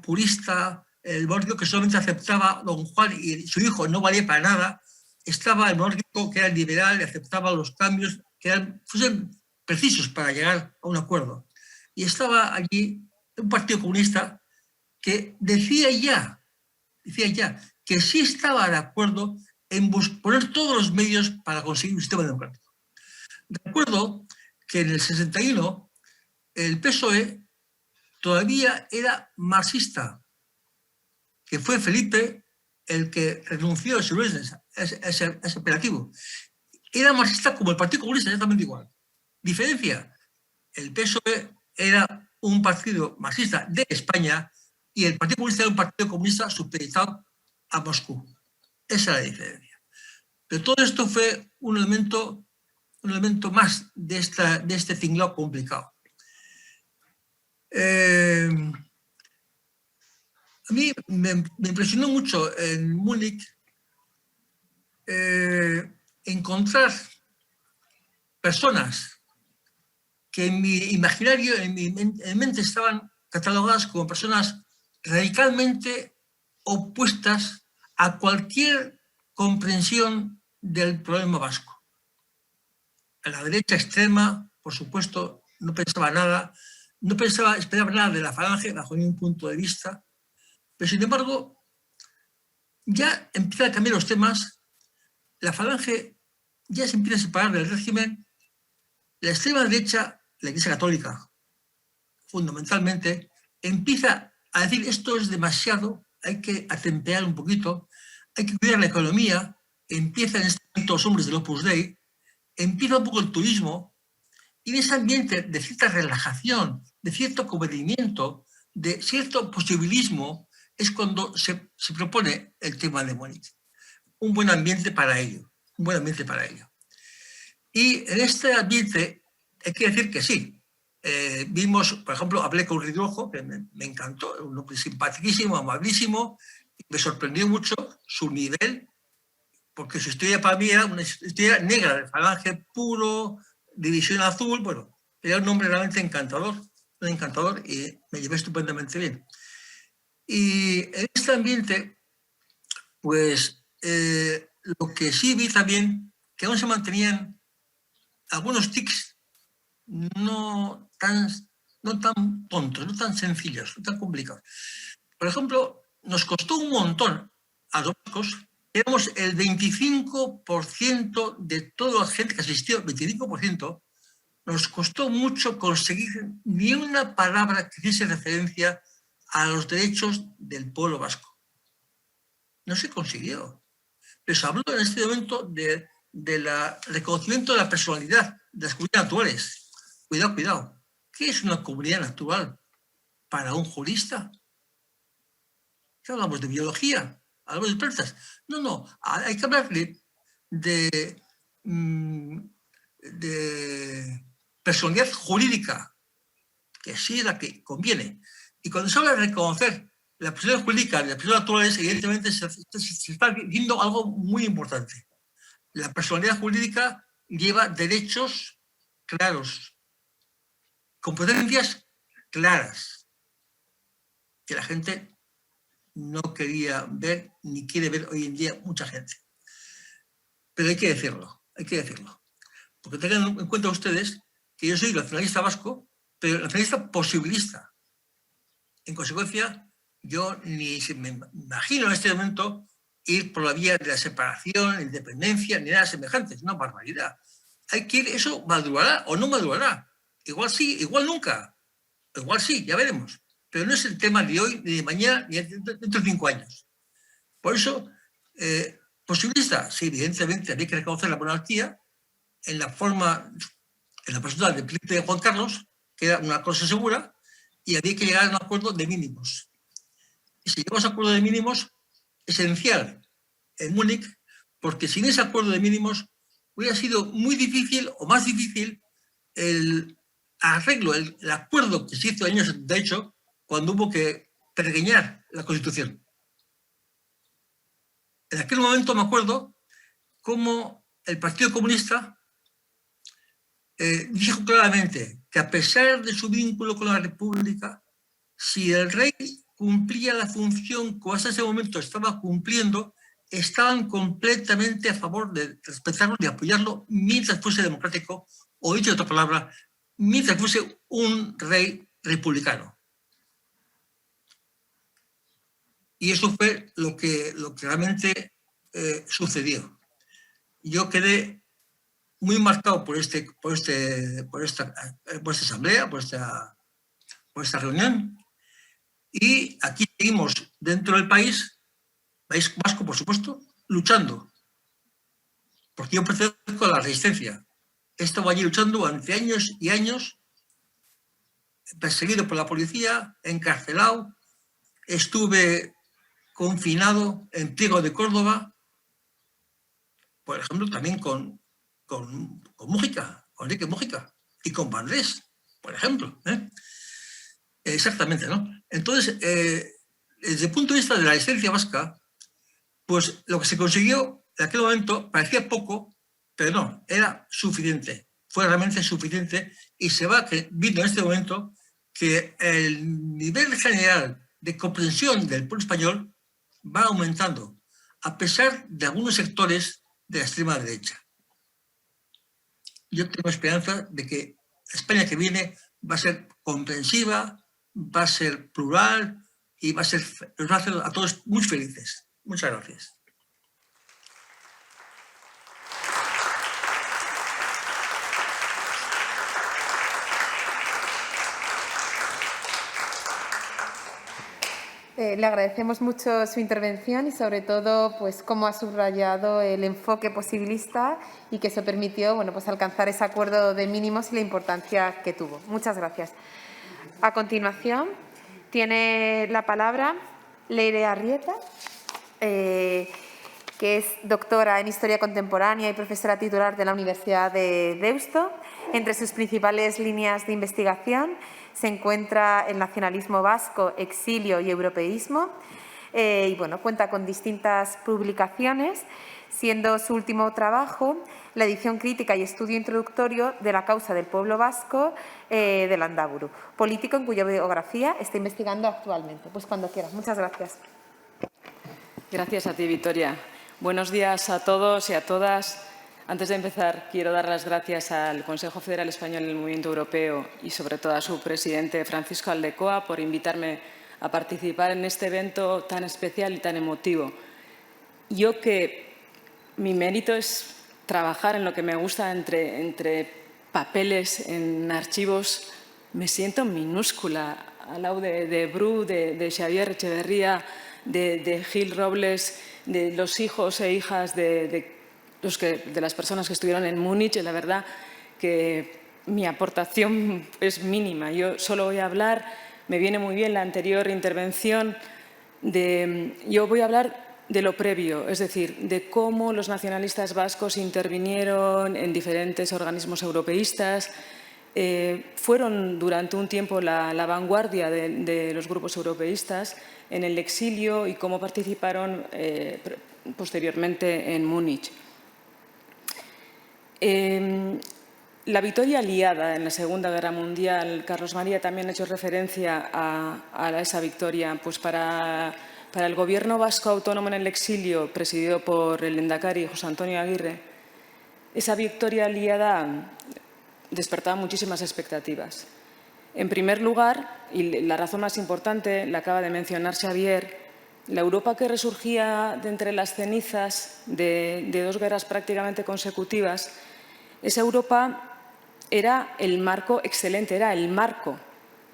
purista, el monárquico que solamente aceptaba a don Juan y su hijo no valía para nada. Estaba el monárquico que era liberal y aceptaba los cambios que fuesen precisos para llegar a un acuerdo. Y estaba allí un partido comunista que decía ya que sí estaba de acuerdo en poner todos los medios para conseguir un sistema democrático. Recuerdo que en el 61 el PSOE todavía era marxista, que fue Felipe el que renunció a ese operativo. Era marxista como el Partido Comunista, exactamente igual. Diferencia, el PSOE era un partido marxista de España y el Partido Comunista era un partido comunista supeditado a Moscú. Esa es la diferencia. Pero todo esto fue un elemento más de este tinglado complicado. A mí me impresionó mucho en Múnich encontrar personas que en mi imaginario, en mi mente estaban catalogadas como personas radicalmente opuestas a cualquier comprensión del problema vasco. A la derecha extrema, por supuesto, no pensaba nada, esperaba nada de la Falange bajo ningún punto de vista, pero sin embargo, ya empiezan a cambiar los temas, la Falange ya se empieza a separar del régimen, la extrema derecha, la Iglesia Católica, fundamentalmente, empieza a decir esto es demasiado, hay que atemperar un poquito, hay que cuidar la economía, empiezan en este momento los hombres del Opus Dei, empieza un poco el turismo, y en ese ambiente de cierta relajación, de cierto comedimiento, de cierto posibilismo, es cuando se propone el tema de Múnich. Un buen ambiente para ello, un buen ambiente para ello. Y en este ambiente hay que decir que sí. Vimos, por ejemplo, hablé con Ridrojo, que me encantó, un hombre simpaticísimo, amabilísimo, y me sorprendió mucho su nivel, porque su historia para mí era una historia negra, de Falange puro, división azul, bueno, era un hombre realmente encantador, y me llevé estupendamente bien. Y en este ambiente, pues, lo que sí vi también, que aún se mantenían algunos tics no tan tontos, no tan sencillos, no tan complicados. Por ejemplo, nos costó un montón a los vascos, éramos el 25% de toda la gente que asistió, 25%, nos costó mucho conseguir ni una palabra que hiciese referencia a los derechos del pueblo vasco. No se consiguió. Pero se habló en este momento del reconocimiento de la personalidad de las comunidades naturales. Cuidado. ¿Qué es una comunidad natural para un jurista? ¿Qué hablamos de biología? ¿Hablamos de plantas? No. Hay que hablar de personalidad jurídica, que sí es la que conviene. Y cuando se habla de reconocer la personalidad jurídica de las personas naturales, evidentemente se está diciendo algo muy importante. La personalidad jurídica lleva derechos claros, competencias claras, que la gente no quería ver ni quiere ver hoy en día mucha gente. Pero hay que decirlo. Porque tengan en cuenta ustedes que yo soy nacionalista vasco, pero nacionalista posibilista. En consecuencia, yo ni me imagino en este momento ir por la vía de la separación, la independencia, ni nada semejante. Es una barbaridad. Hay que ir, eso madurará o no madurará. Igual sí, igual nunca. Igual sí, ya veremos. Pero no es el tema de hoy, ni de mañana, ni dentro de 5 años. Por eso, posibilista, sí, evidentemente había que reconocer la monarquía en la forma en la persona del príncipe Juan Carlos, que era una cosa segura, y había que llegar a un acuerdo de mínimos. Y se llegó a ese acuerdo de mínimos esencial en Múnich, porque sin ese acuerdo de mínimos hubiera sido muy difícil o más difícil el arreglo, el acuerdo que se hizo en el año 78 cuando hubo que pergeñar la Constitución. En aquel momento me acuerdo cómo el Partido Comunista dijo claramente que a pesar de su vínculo con la República, si el rey cumplía la función que hasta ese momento estaba cumpliendo, estaban completamente a favor de respetarlo y apoyarlo mientras fuese democrático, o dicho de otra palabra, mientras fuese un rey republicano. Y eso fue lo que realmente sucedió. Yo quedé muy marcado por esta asamblea, por esta reunión. Y aquí seguimos dentro del país vasco, por supuesto, luchando. Porque yo pertenezco a la resistencia. He estado allí luchando durante años y años, perseguido por la policía, encarcelado. Estuve confinado en Priego de Córdoba, por ejemplo, también con Mújica, con Enrique Mújica, y con Vandrés, por ejemplo. Exactamente, ¿no? Entonces, desde el punto de vista de la resistencia vasca, pues lo que se consiguió en aquel momento parecía poco, pero no, era suficiente, fue realmente suficiente, y se va viendo en este momento que el nivel general de comprensión del pueblo español va aumentando, a pesar de algunos sectores de la extrema derecha. Yo tengo esperanza de que España que viene va a ser comprensiva, va a ser plural y nos va a hacer a todos muy felices. Muchas gracias. Le agradecemos mucho su intervención y sobre todo pues cómo ha subrayado el enfoque posibilista y que eso permitió pues alcanzar ese acuerdo de mínimos y la importancia que tuvo. Muchas gracias. A continuación tiene la palabra Leire Arrieta, que es doctora en Historia Contemporánea y profesora titular de la Universidad de Deusto. Entre sus principales líneas de investigación se encuentra el nacionalismo vasco, exilio y europeísmo. Y cuenta con distintas publicaciones, siendo su último trabajo la edición crítica y estudio introductorio de la causa del pueblo vasco de Landaburu, político en cuya biografía está investigando actualmente. Pues cuando quieras. Muchas gracias. Gracias a ti, Victoria. Buenos días a todos y a todas. Antes de empezar, quiero dar las gracias al Consejo Federal Español del Movimiento Europeo y, sobre todo, a su presidente, Francisco Aldecoa, por invitarme a participar en este evento tan especial y tan emotivo. Yo que mi mérito es trabajar en lo que me gusta entre papeles, en archivos, me siento minúscula al lado de Bru, de Xavier Echeverría, de Gil Robles, de los hijos e hijas de las personas que estuvieron en Múnich. La verdad que mi aportación es mínima. Yo solo voy a hablar, me viene muy bien la anterior intervención, yo voy a hablar de lo previo, es decir, de cómo los nacionalistas vascos intervinieron en diferentes organismos europeístas, fueron durante un tiempo la vanguardia de los grupos europeístas en el exilio y cómo participaron posteriormente en Múnich. La victoria aliada en la Segunda Guerra Mundial, Carlos María también ha hecho referencia a esa victoria, pues para el gobierno vasco autónomo en el exilio, presidido por el lehendakari José Antonio Aguirre, esa victoria aliada despertaba muchísimas expectativas. En primer lugar, y la razón más importante la acaba de mencionar Xavier, la Europa que resurgía de entre las cenizas de dos guerras prácticamente consecutivas, esa Europa era el marco excelente, era el marco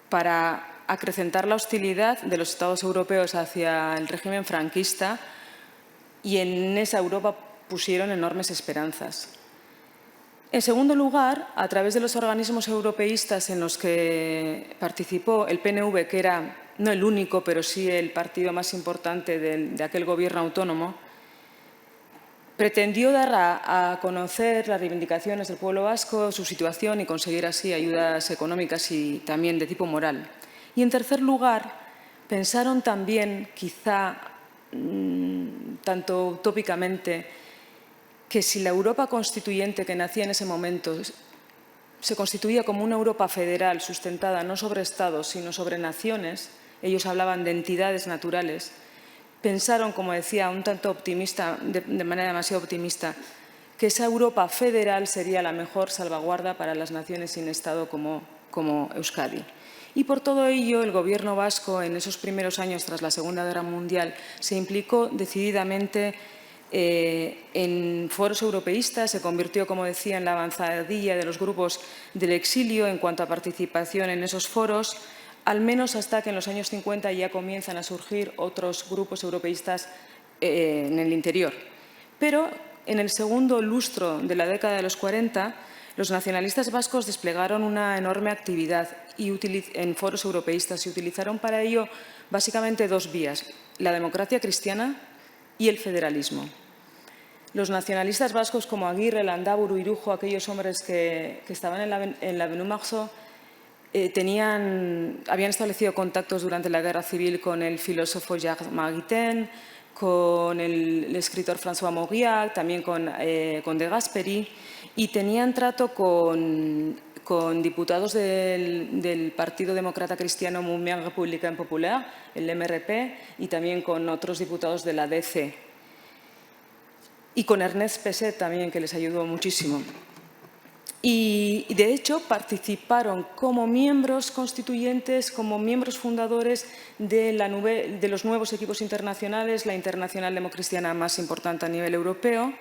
para acrecentar la hostilidad de los Estados europeos hacia el régimen franquista, y en esa Europa pusieron enormes esperanzas. En segundo lugar, a través de los organismos europeístas en los que participó el PNV, que era no el único, pero sí el partido más importante de aquel gobierno autónomo, pretendió dar a conocer las reivindicaciones del pueblo vasco, su situación y conseguir así ayudas económicas y también de tipo moral. Y en tercer lugar, pensaron también, quizá tanto utópicamente, que si la Europa constituyente que nacía en ese momento se constituía como una Europa federal sustentada no sobre estados, sino sobre naciones, ellos hablaban de entidades naturales, pensaron, como decía, un tanto optimista, de manera demasiado optimista, que esa Europa federal sería la mejor salvaguarda para las naciones sin Estado como Euskadi. Y por todo ello, el Gobierno vasco, en esos primeros años tras la Segunda Guerra Mundial, se implicó decididamente en foros europeístas, se convirtió, como decía, en la avanzadilla de los grupos del exilio en cuanto a participación en esos foros, al menos hasta que en los años 50 ya comienzan a surgir otros grupos europeístas en el interior. Pero en el segundo lustro de la década de los 40, los nacionalistas vascos desplegaron una enorme actividad en foros europeístas y utilizaron para ello básicamente dos vías, la democracia cristiana y el federalismo. Los nacionalistas vascos como Aguirre, Landaburu, Irujo, aquellos hombres que estaban en la Avenue Marceau, habían establecido contactos durante la Guerra Civil con el filósofo Jacques Maritain, con el escritor François Mauriac, también con De Gasperi, y tenían trato con diputados del Partido Demócrata Cristiano Mouvement Républicain Populaire, el MRP, y también con otros diputados de la DC. Y con Ernest Peset también, que les ayudó muchísimo. Y, de hecho, participaron como miembros constituyentes, como miembros fundadores de los nuevos equipos internacionales, la Internacional Democristiana más importante a nivel europeo.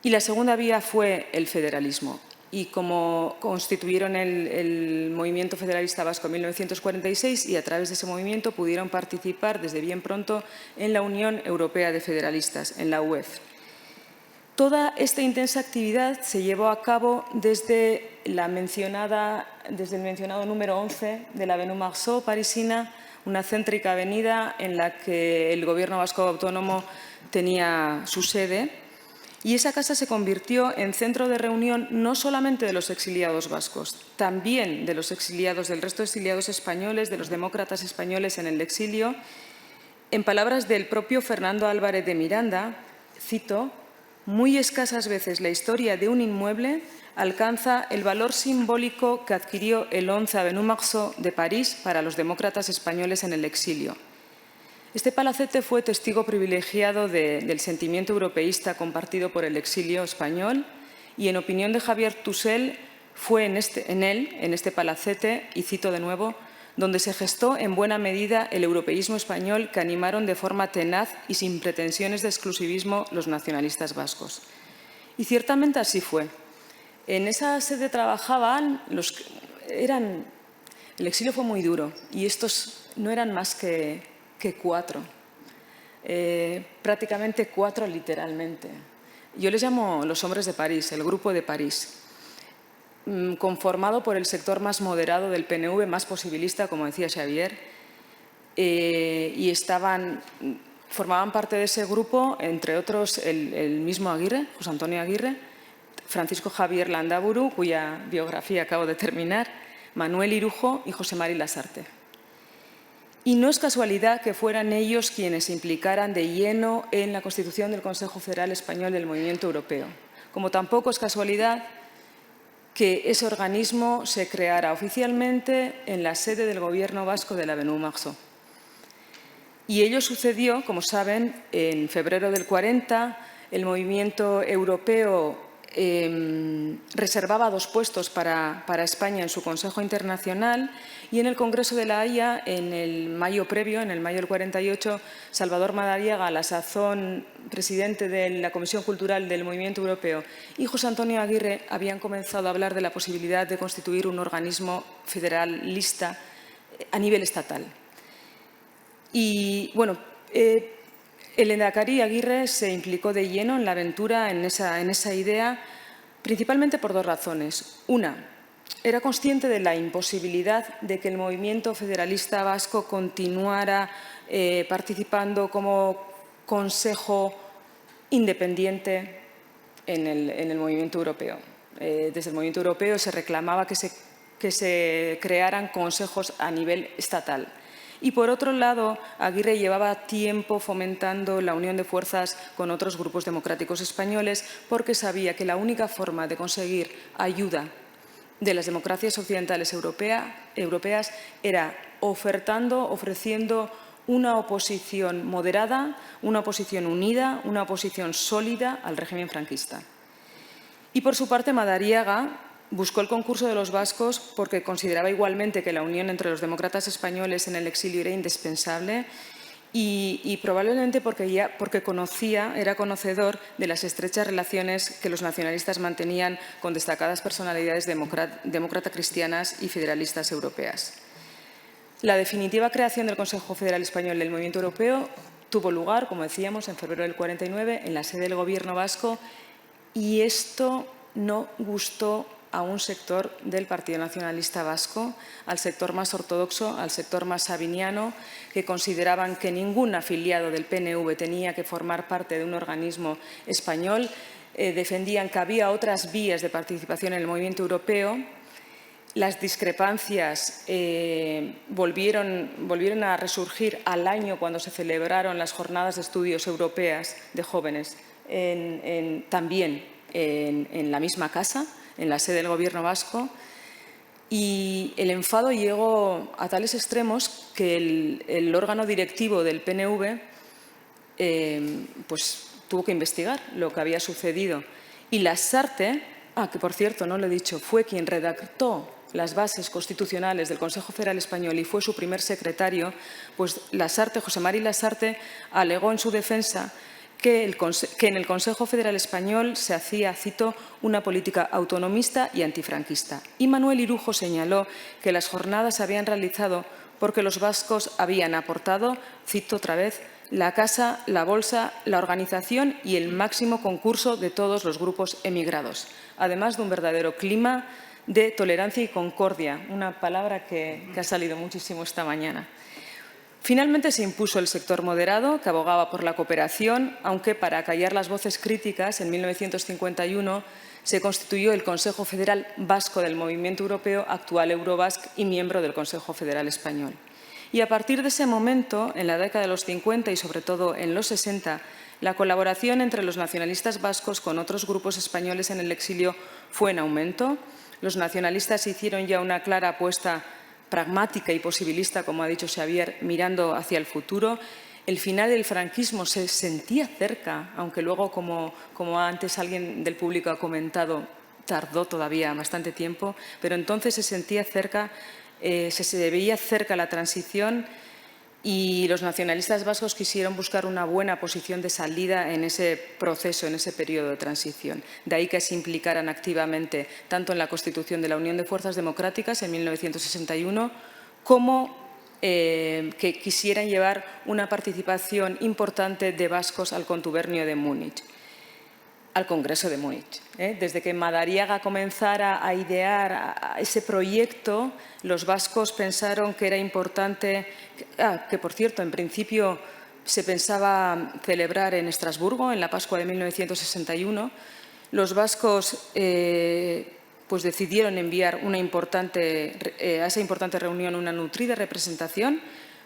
Y la segunda vía fue el federalismo. Y como constituyeron el Movimiento Federalista Vasco en 1946 y a través de ese movimiento pudieron participar desde bien pronto en la Unión Europea de Federalistas, en la UEF. Toda esta intensa actividad se llevó a cabo desde el mencionado número 11 de la Avenue Marceau parisina, una céntrica avenida en la que el Gobierno vasco autónomo tenía su sede. Y esa casa se convirtió en centro de reunión no solamente de los exiliados vascos, también de los exiliados, del resto de exiliados españoles, de los demócratas españoles en el exilio. En palabras del propio Fernando Álvarez de Miranda, cito, «Muy escasas veces la historia de un inmueble alcanza el valor simbólico que adquirió el 11 Avenue Marceau de París para los demócratas españoles en el exilio». Este palacete fue testigo privilegiado del sentimiento europeísta compartido por el exilio español y, en opinión de Javier Tussell, fue en este palacete, y cito de nuevo, donde se gestó en buena medida el europeísmo español que animaron de forma tenaz y sin pretensiones de exclusivismo los nacionalistas vascos. Y ciertamente así fue. En esa sede trabajaban el exilio fue muy duro y estos no eran más que cuatro, prácticamente cuatro literalmente. Yo les llamo los hombres de París, el grupo de París, conformado por el sector más moderado del PNV, más posibilista, como decía Xavier, y formaban parte de ese grupo, entre otros, el mismo Aguirre, José Antonio Aguirre, Francisco Javier Landaburu, cuya biografía acabo de terminar, Manuel Irujo y José Mari Lasarte. Y no es casualidad que fueran ellos quienes se implicaran de lleno en la constitución del Consejo Federal Español del Movimiento Europeo. Como tampoco es casualidad que ese organismo se creara oficialmente en la sede del Gobierno vasco de la Avenue Marceau. Y ello sucedió, como saben, en febrero del 40, el movimiento europeo reservaba 2 puestos para España en su Consejo Internacional y en el Congreso de la Haya, en el mayo previo, en el mayo del 48, Salvador Madariaga, a la sazón presidente de la Comisión Cultural del Movimiento Europeo, y José Antonio Aguirre habían comenzado a hablar de la posibilidad de constituir un organismo federalista a nivel estatal. Y, bueno, el lehendakari Aguirre se implicó de lleno en la aventura, en esa idea, principalmente por dos razones. Una, era consciente de la imposibilidad de que el movimiento federalista vasco continuara participando como consejo independiente en el movimiento europeo. Desde el movimiento europeo se reclamaba que se crearan consejos a nivel estatal. Y, por otro lado, Aguirre llevaba tiempo fomentando la unión de fuerzas con otros grupos democráticos españoles porque sabía que la única forma de conseguir ayuda de las democracias occidentales europeas era ofreciendo una oposición moderada, una oposición unida, una oposición sólida al régimen franquista. Y, por su parte, Madariaga buscó el concurso de los vascos porque consideraba igualmente que la unión entre los demócratas españoles en el exilio era indispensable y probablemente porque era conocedor de las estrechas relaciones que los nacionalistas mantenían con destacadas personalidades demócratas cristianas y federalistas europeas. La definitiva creación del Consejo Federal Español del Movimiento Europeo tuvo lugar, como decíamos, en febrero del 49 en la sede del Gobierno vasco, y esto no gustó a un sector del Partido Nacionalista Vasco, al sector más ortodoxo, al sector más sabiniano, que consideraban que ningún afiliado del PNV tenía que formar parte de un organismo español, defendían que había otras vías de participación en el movimiento europeo. Las discrepancias volvieron a resurgir al año cuando se celebraron las jornadas de estudios europeas de jóvenes, también en la misma casa, en la sede del Gobierno vasco, y el enfado llegó a tales extremos que el órgano directivo del PNV pues, tuvo que investigar lo que había sucedido. Y Lasarte, que por cierto no lo he dicho, fue quien redactó las bases constitucionales del Consejo Federal Español y fue su primer secretario, pues José Mari Lasarte alegó en su defensa que en el Consejo Federal Español se hacía, cito, una política autonomista y antifranquista. Y Manuel Irujo señaló que las jornadas se habían realizado porque los vascos habían aportado, cito otra vez, la casa, la bolsa, la organización y el máximo concurso de todos los grupos emigrados, además de un verdadero clima de tolerancia y concordia, una palabra que ha salido muchísimo esta mañana. Finalmente se impuso el sector moderado, que abogaba por la cooperación, aunque para acallar las voces críticas, en 1951 se constituyó el Consejo Federal Vasco del Movimiento Europeo, actual Eurobasc y miembro del Consejo Federal Español. Y a partir de ese momento, en la década de los 50 y sobre todo en los 60, la colaboración entre los nacionalistas vascos con otros grupos españoles en el exilio fue en aumento. Los nacionalistas hicieron ya una clara apuesta pragmática y posibilista, como ha dicho Xavier, mirando hacia el futuro. El final del franquismo se sentía cerca, aunque luego, como antes alguien del público ha comentado, tardó todavía bastante tiempo, pero entonces se sentía cerca, se veía cerca la transición y los nacionalistas vascos quisieron buscar una buena posición de salida en ese proceso, en ese periodo de transición. De ahí que se implicaran activamente tanto en la constitución de la Unión de Fuerzas Democráticas en 1961 como que quisieran llevar una participación importante de vascos al contubernio de Múnich, al Congreso de Múnich. Desde que Madariaga comenzara a idear ese proyecto, los vascos pensaron que era importante, que por cierto, en principio se pensaba celebrar en Estrasburgo, en la Pascua de 1961. Los vascos pues decidieron enviar a esa importante reunión una nutrida representación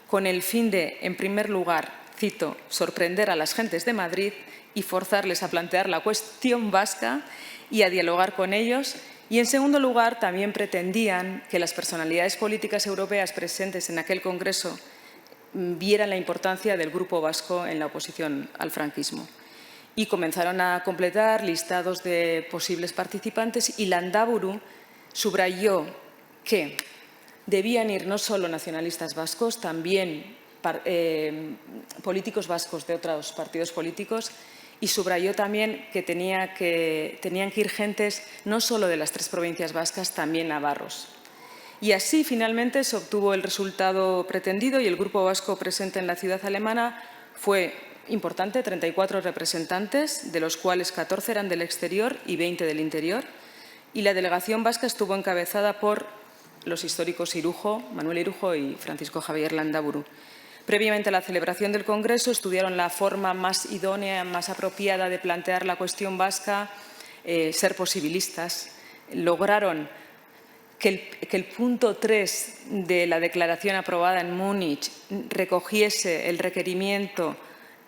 con el fin de, en primer lugar, cito, sorprender a las gentes de Madrid y forzarles a plantear la cuestión vasca y a dialogar con ellos. Y, en segundo lugar, también pretendían que las personalidades políticas europeas presentes en aquel congreso vieran la importancia del grupo vasco en la oposición al franquismo. Y comenzaron a completar listados de posibles participantes y Landaburu subrayó que debían ir no solo nacionalistas vascos, también políticos vascos de otros partidos políticos, y subrayó también que tenían que ir gentes no solo de las 3 provincias vascas, también navarros. Y así finalmente se obtuvo el resultado pretendido y el grupo vasco presente en la ciudad alemana fue importante, 34 representantes, de los cuales 14 eran del exterior y 20 del interior. Y la delegación vasca estuvo encabezada por los históricos Manuel Irujo y Francisco Javier Landaburu. Previamente a la celebración del Congreso estudiaron la forma más idónea, más apropiada de plantear la cuestión vasca, ser posibilistas. Lograron que el punto 3 de la declaración aprobada en Múnich recogiese el requerimiento,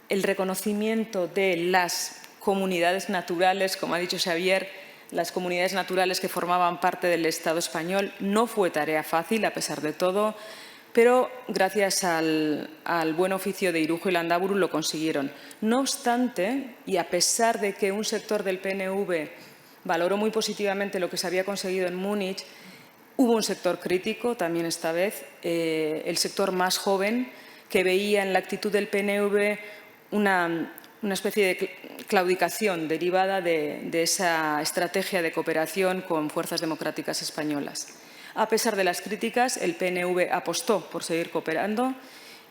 el reconocimiento de las comunidades naturales, como ha dicho Xavier, las comunidades naturales que formaban parte del Estado español. No fue tarea fácil, a pesar de todo, pero gracias al buen oficio de Irujo y Landaburu lo consiguieron. No obstante, y a pesar de que un sector del PNV valoró muy positivamente lo que se había conseguido en Múnich, hubo un sector crítico también esta vez, el sector más joven, que veía en la actitud del PNV una especie de claudicación derivada de esa estrategia de cooperación con fuerzas democráticas españolas. A pesar de las críticas, el PNV apostó por seguir cooperando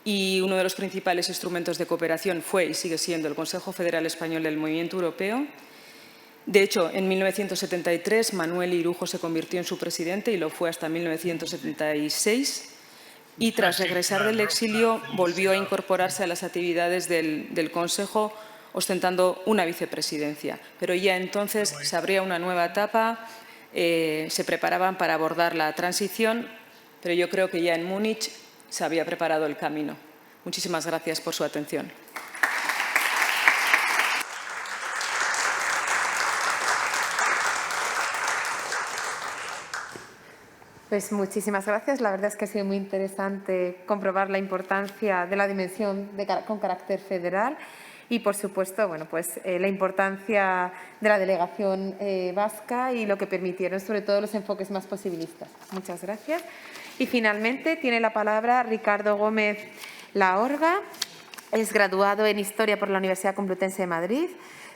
y uno de los principales instrumentos de cooperación fue y sigue siendo el Consejo Federal Español del Movimiento Europeo. De hecho, en 1973 Manuel Irujo se convirtió en su presidente y lo fue hasta 1976. Y tras regresar del exilio volvió a incorporarse a las actividades del Consejo, ostentando una vicepresidencia. Pero ya entonces se abría una nueva etapa. Se preparaban para abordar la transición, pero yo creo que ya en Múnich se había preparado el camino. Muchísimas gracias por su atención. Pues muchísimas gracias. La verdad es que ha sido muy interesante comprobar la importancia de la dimensión con carácter federal. Y, por supuesto, bueno, pues, la importancia de la delegación vasca y lo que permitieron, sobre todo, los enfoques más posibilistas. Muchas gracias. Y, finalmente, tiene la palabra Ricardo Gómez Laorga. Es graduado en Historia por la Universidad Complutense de Madrid.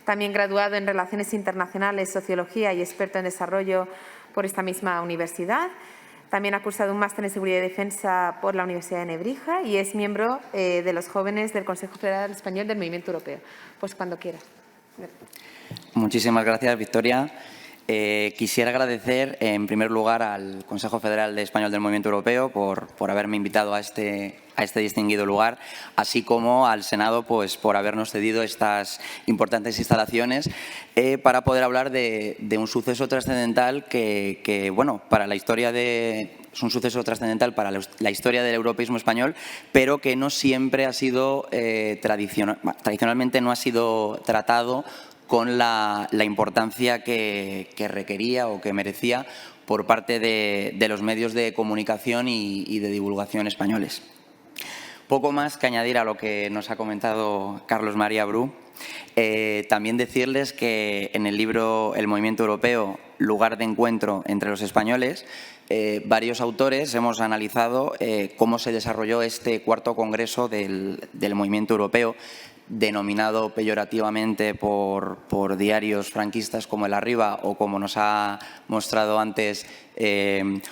También graduado en Relaciones Internacionales, Sociología y experto en Desarrollo por esta misma universidad. También ha cursado un máster en Seguridad y Defensa por la Universidad de Nebrija y es miembro de los jóvenes del Consejo Federal Español del Movimiento Europeo. Pues cuando quiera. Muchísimas gracias, Victoria. Quisiera agradecer, en primer lugar, al Consejo Federal Español del Movimiento Europeo por haberme invitado a este distinguido lugar, así como al Senado por habernos cedido estas importantes instalaciones para poder hablar de un suceso trascendental que, bueno, para la historia es un suceso trascendental para la historia del europeísmo español, pero que no siempre ha sido tradicionalmente no ha sido tratado con la importancia que requería o que merecía por parte de los medios de comunicación y de divulgación españoles. Poco más que añadir a lo que nos ha comentado Carlos María Bru. También decirles que en el libro El Movimiento Europeo, lugar de encuentro entre los españoles, varios autores hemos analizado cómo se desarrolló este cuarto congreso del Movimiento Europeo, denominado peyorativamente por diarios franquistas como El Arriba o, como nos ha mostrado antes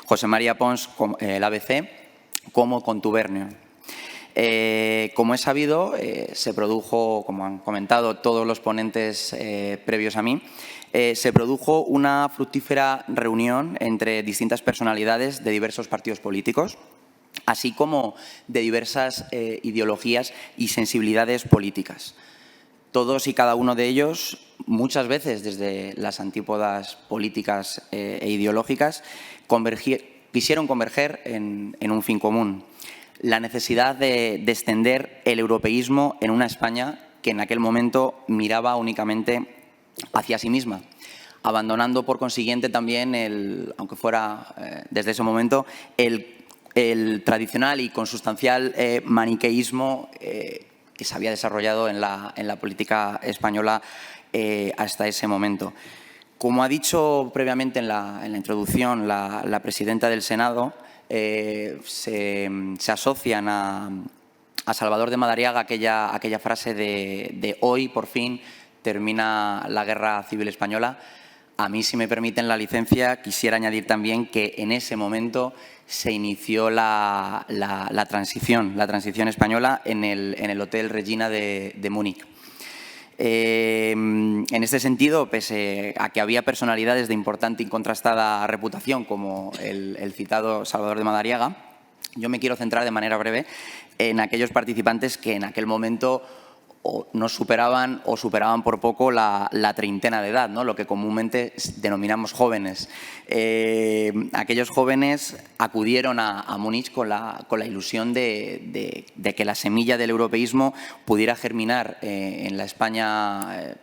José María Pons, el ABC, como contubernio. Como es sabido, se produjo, como han comentado todos los ponentes previos a mí, se produjo una fructífera reunión entre distintas personalidades de diversos partidos políticos, así como de diversas ideologías y sensibilidades políticas. Todos y cada uno de ellos, muchas veces desde las antípodas políticas e ideológicas, quisieron converger en un fin común: la necesidad de extender el europeísmo en una España que en aquel momento miraba únicamente hacia sí misma, abandonando por consiguiente también, aunque fuera desde ese momento, el tradicional y consustancial maniqueísmo que se había desarrollado en la política española hasta ese momento. Como ha dicho previamente en la introducción la presidenta del Senado, se asocian a Salvador de Madariaga aquella frase de hoy, por fin, termina la Guerra Civil Española. A mí, si me permiten la licencia, quisiera añadir también que en ese momento se inició la transición española en el Hotel Regina de Múnich. En este sentido, pese a que había personalidades de importante y contrastada reputación, como el citado Salvador de Madariaga, yo me quiero centrar de manera breve en aquellos participantes que en aquel momento nos superaban o superaban por poco la treintena de edad, ¿no? Lo que comúnmente denominamos jóvenes. Aquellos jóvenes acudieron a Múnich con la ilusión de que la semilla del europeísmo pudiera germinar en la España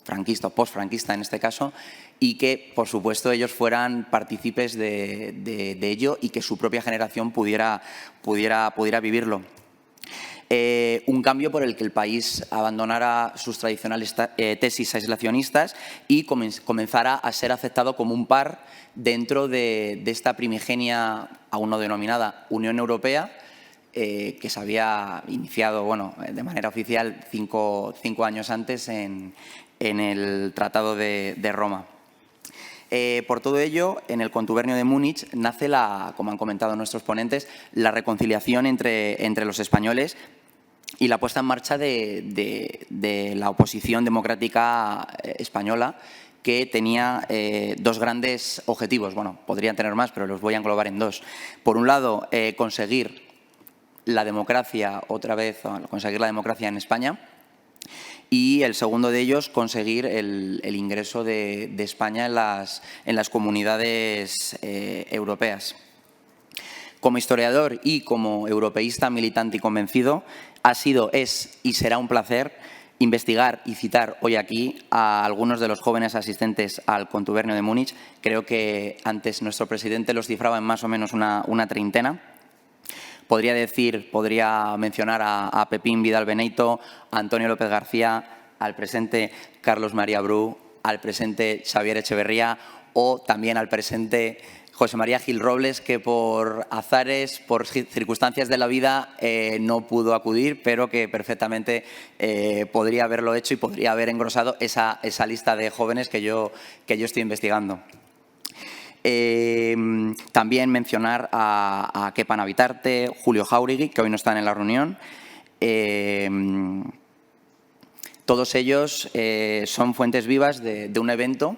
franquista o postfranquista en este caso, y que, por supuesto, ellos fueran partícipes de ello y que su propia generación pudiera vivirlo. Un cambio por el que el país abandonara sus tradicionales tesis aislacionistas y comenzara a ser aceptado como un par dentro de esta primigenia, aún no denominada, Unión Europea, que se había iniciado de manera oficial cinco años antes en el Tratado de Roma. Por todo ello, en el contubernio de Múnich nace, como han comentado nuestros ponentes, la reconciliación entre los españoles y la puesta en marcha de la oposición democrática española, que tenía dos grandes objetivos. Bueno, podrían tener más, pero los voy a englobar en dos. Por un lado, conseguir la democracia conseguir la democracia en España, y el segundo de ellos, conseguir el ingreso de España en las comunidades europeas. Como historiador y como europeísta militante y convencido, ha sido, es y será un placer investigar y citar hoy aquí a algunos de los jóvenes asistentes al contubernio de Múnich. Creo que antes nuestro presidente los cifraba en más o menos una treintena. Podría mencionar a Pepín Vidal Beneito, a Antonio López García, al presente Carlos María Bru, al presente Xavier Echeverría o también al presente José María Gil Robles, que por azares, por circunstancias de la vida, no pudo acudir, pero que perfectamente podría haberlo hecho y podría haber engrosado esa lista de jóvenes que yo estoy investigando. También mencionar a Kepa Navitarte, Julio Jáuregui, que hoy no están en la reunión. Todos ellos son fuentes vivas de un evento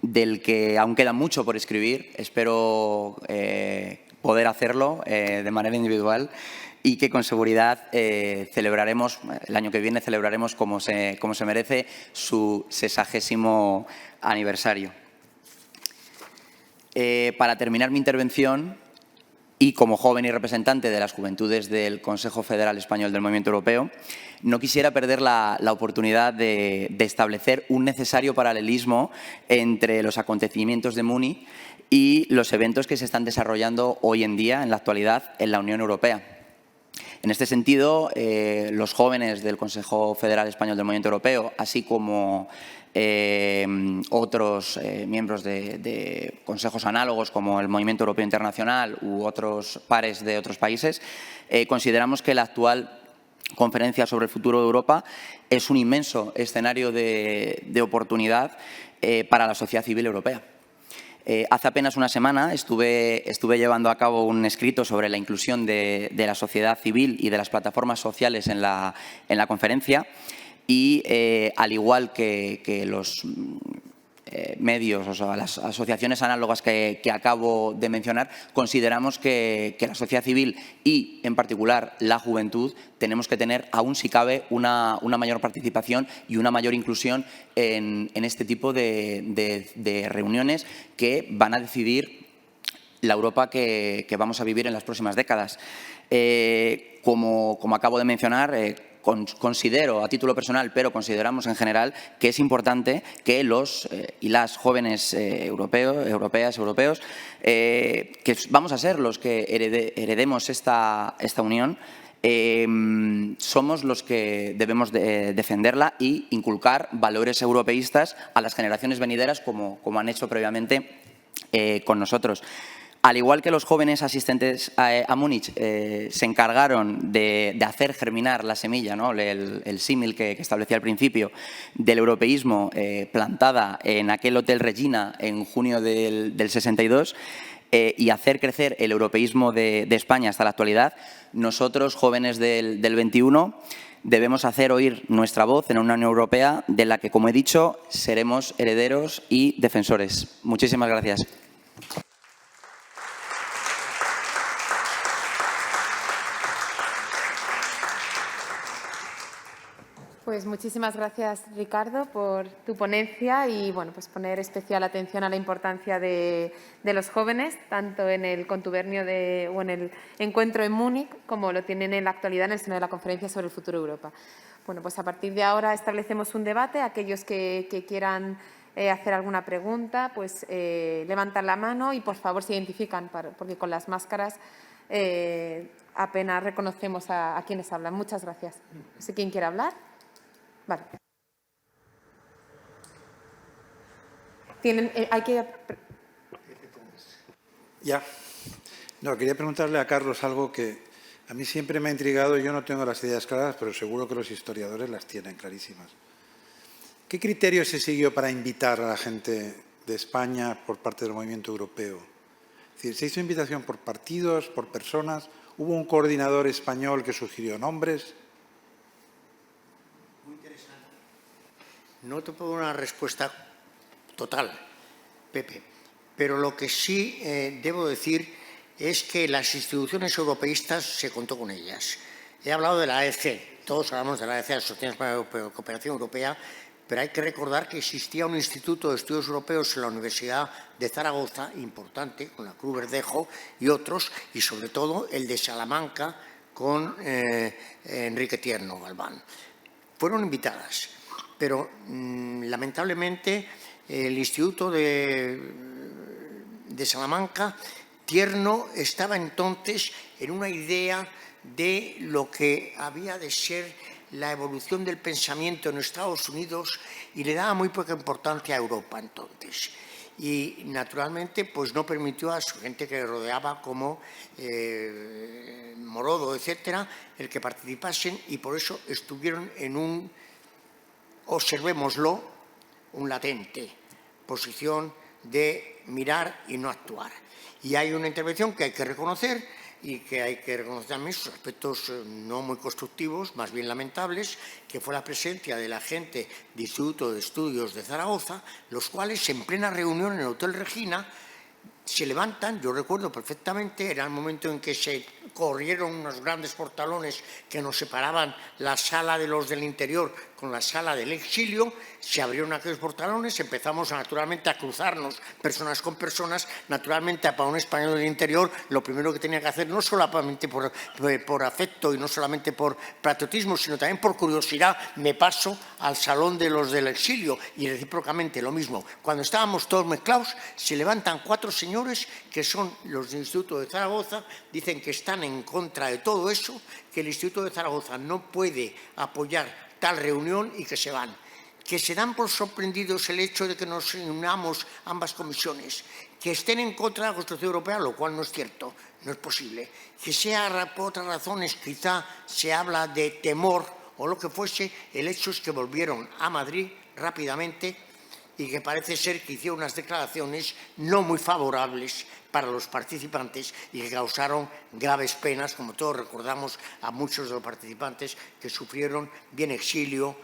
del que aún queda mucho por escribir. Espero poder hacerlo de manera individual y que con seguridad celebraremos, el año que viene celebraremos como se merece su 60º aniversario. Para terminar mi intervención, y como joven y representante de las juventudes del Consejo Federal Español del Movimiento Europeo, no quisiera perder la oportunidad de establecer un necesario paralelismo entre los acontecimientos de Múnich y los eventos que se están desarrollando hoy en día, en la actualidad, en la Unión Europea. En este sentido, los jóvenes del Consejo Federal Español del Movimiento Europeo, así como otros miembros de consejos análogos como el Movimiento Europeo Internacional u otros pares de otros países, consideramos que la actual Conferencia sobre el Futuro de Europa es un inmenso escenario de oportunidad para la sociedad civil europea. Hace apenas una semana estuve llevando a cabo un escrito sobre la inclusión de la sociedad civil y de las plataformas sociales en la conferencia. Y al igual que los medios, o sea, las asociaciones análogas que acabo de mencionar, consideramos que la sociedad civil y, en particular, la juventud, tenemos que tener, aún si cabe, una mayor participación y una mayor inclusión en este tipo de reuniones que van a decidir la Europa que vamos a vivir en las próximas décadas. Como acabo de mencionar, considero a título personal, pero consideramos en general que es importante que los y las jóvenes europeos, que vamos a ser los que heredemos esta unión, somos los que debemos defenderla y inculcar valores europeístas a las generaciones venideras, como han hecho previamente con nosotros. Al igual que los jóvenes asistentes a Múnich se encargaron de hacer germinar la semilla, ¿no? el símil que establecía al principio, del europeísmo plantada en aquel Hotel Regina en junio del 62, y hacer crecer el europeísmo de España hasta la actualidad, nosotros, jóvenes del 21, debemos hacer oír nuestra voz en una Unión Europea de la que, como he dicho, seremos herederos y defensores. Muchísimas gracias. Pues muchísimas gracias, Ricardo, por tu ponencia y bueno, pues poner especial atención a la importancia de los jóvenes, tanto en el contubernio o en el encuentro en Múnich, como lo tienen en la actualidad en el seno de la Conferencia sobre el Futuro de Europa. Bueno, pues a partir de ahora establecemos un debate. Aquellos que quieran hacer alguna pregunta, pues levantan la mano y por favor se identifican, porque con las máscaras apenas reconocemos a quienes hablan. Muchas gracias. No sé quién quiere hablar. Vale. Hay que... Ya. No, quería preguntarle a Carlos algo que a mí siempre me ha intrigado. Yo no tengo las ideas claras, pero seguro que los historiadores las tienen clarísimas. ¿Qué criterio se siguió para invitar a la gente de España por parte del movimiento europeo? Es decir, ¿se hizo invitación por partidos, por personas? ¿Hubo un coordinador español que sugirió nombres? No te puedo dar una respuesta total, Pepe, pero lo que sí debo decir es que las instituciones europeístas se contó con ellas. He hablado de la AEC, todos hablamos de la AEC, la Asociación Española de Cooperación Europea, pero hay que recordar que existía un Instituto de Estudios Europeos en la Universidad de Zaragoza, importante, con la Cruz Verdejo y otros, y sobre todo el de Salamanca con Enrique Tierno Galván. Fueron invitadas. Pero lamentablemente el Instituto de Salamanca, Tierno estaba entonces en una idea de lo que había de ser la evolución del pensamiento en Estados Unidos y le daba muy poca importancia a Europa entonces. Y naturalmente pues no permitió a su gente que le rodeaba como Morodo, etcétera, el que participasen y por eso estuvieron en un, observémoslo, un latente posición de mirar y no actuar. Y hay una intervención que hay que reconocer y que hay que reconocer también sus aspectos no muy constructivos, más bien lamentables, que fue la presencia de la gente del Instituto de Estudios de Zaragoza, los cuales en plena reunión en el Hotel Regina se levantan, yo recuerdo perfectamente, era el momento en que se corrieron unos grandes portalones que nos separaban la sala de los del interior con la sala del exilio, se abrieron aquellos portalones, empezamos naturalmente a cruzarnos personas con personas, naturalmente para un español del interior lo primero que tenía que hacer, no solamente por afecto y no solamente por patriotismo, sino también por curiosidad, me paso al salón de los del exilio y recíprocamente lo mismo. Cuando estábamos todos mezclados, se levantan 4 señores que son los del Instituto de Zaragoza, dicen que están en contra de todo eso, que el Instituto de Zaragoza no puede apoyar tal reunión y que se van. Que se dan por sorprendidos el hecho de que nos unamos ambas comisiones, que estén en contra de la construcción europea, lo cual no es cierto, no es posible. Que sea por otras razones, quizá se habla de temor o lo que fuese, el hecho es que volvieron a Madrid rápidamente y que parece ser que hicieron unas declaraciones no muy favorables para los participantes y que causaron graves penas, como todos recordamos a muchos de los participantes que sufrieron bien exilio,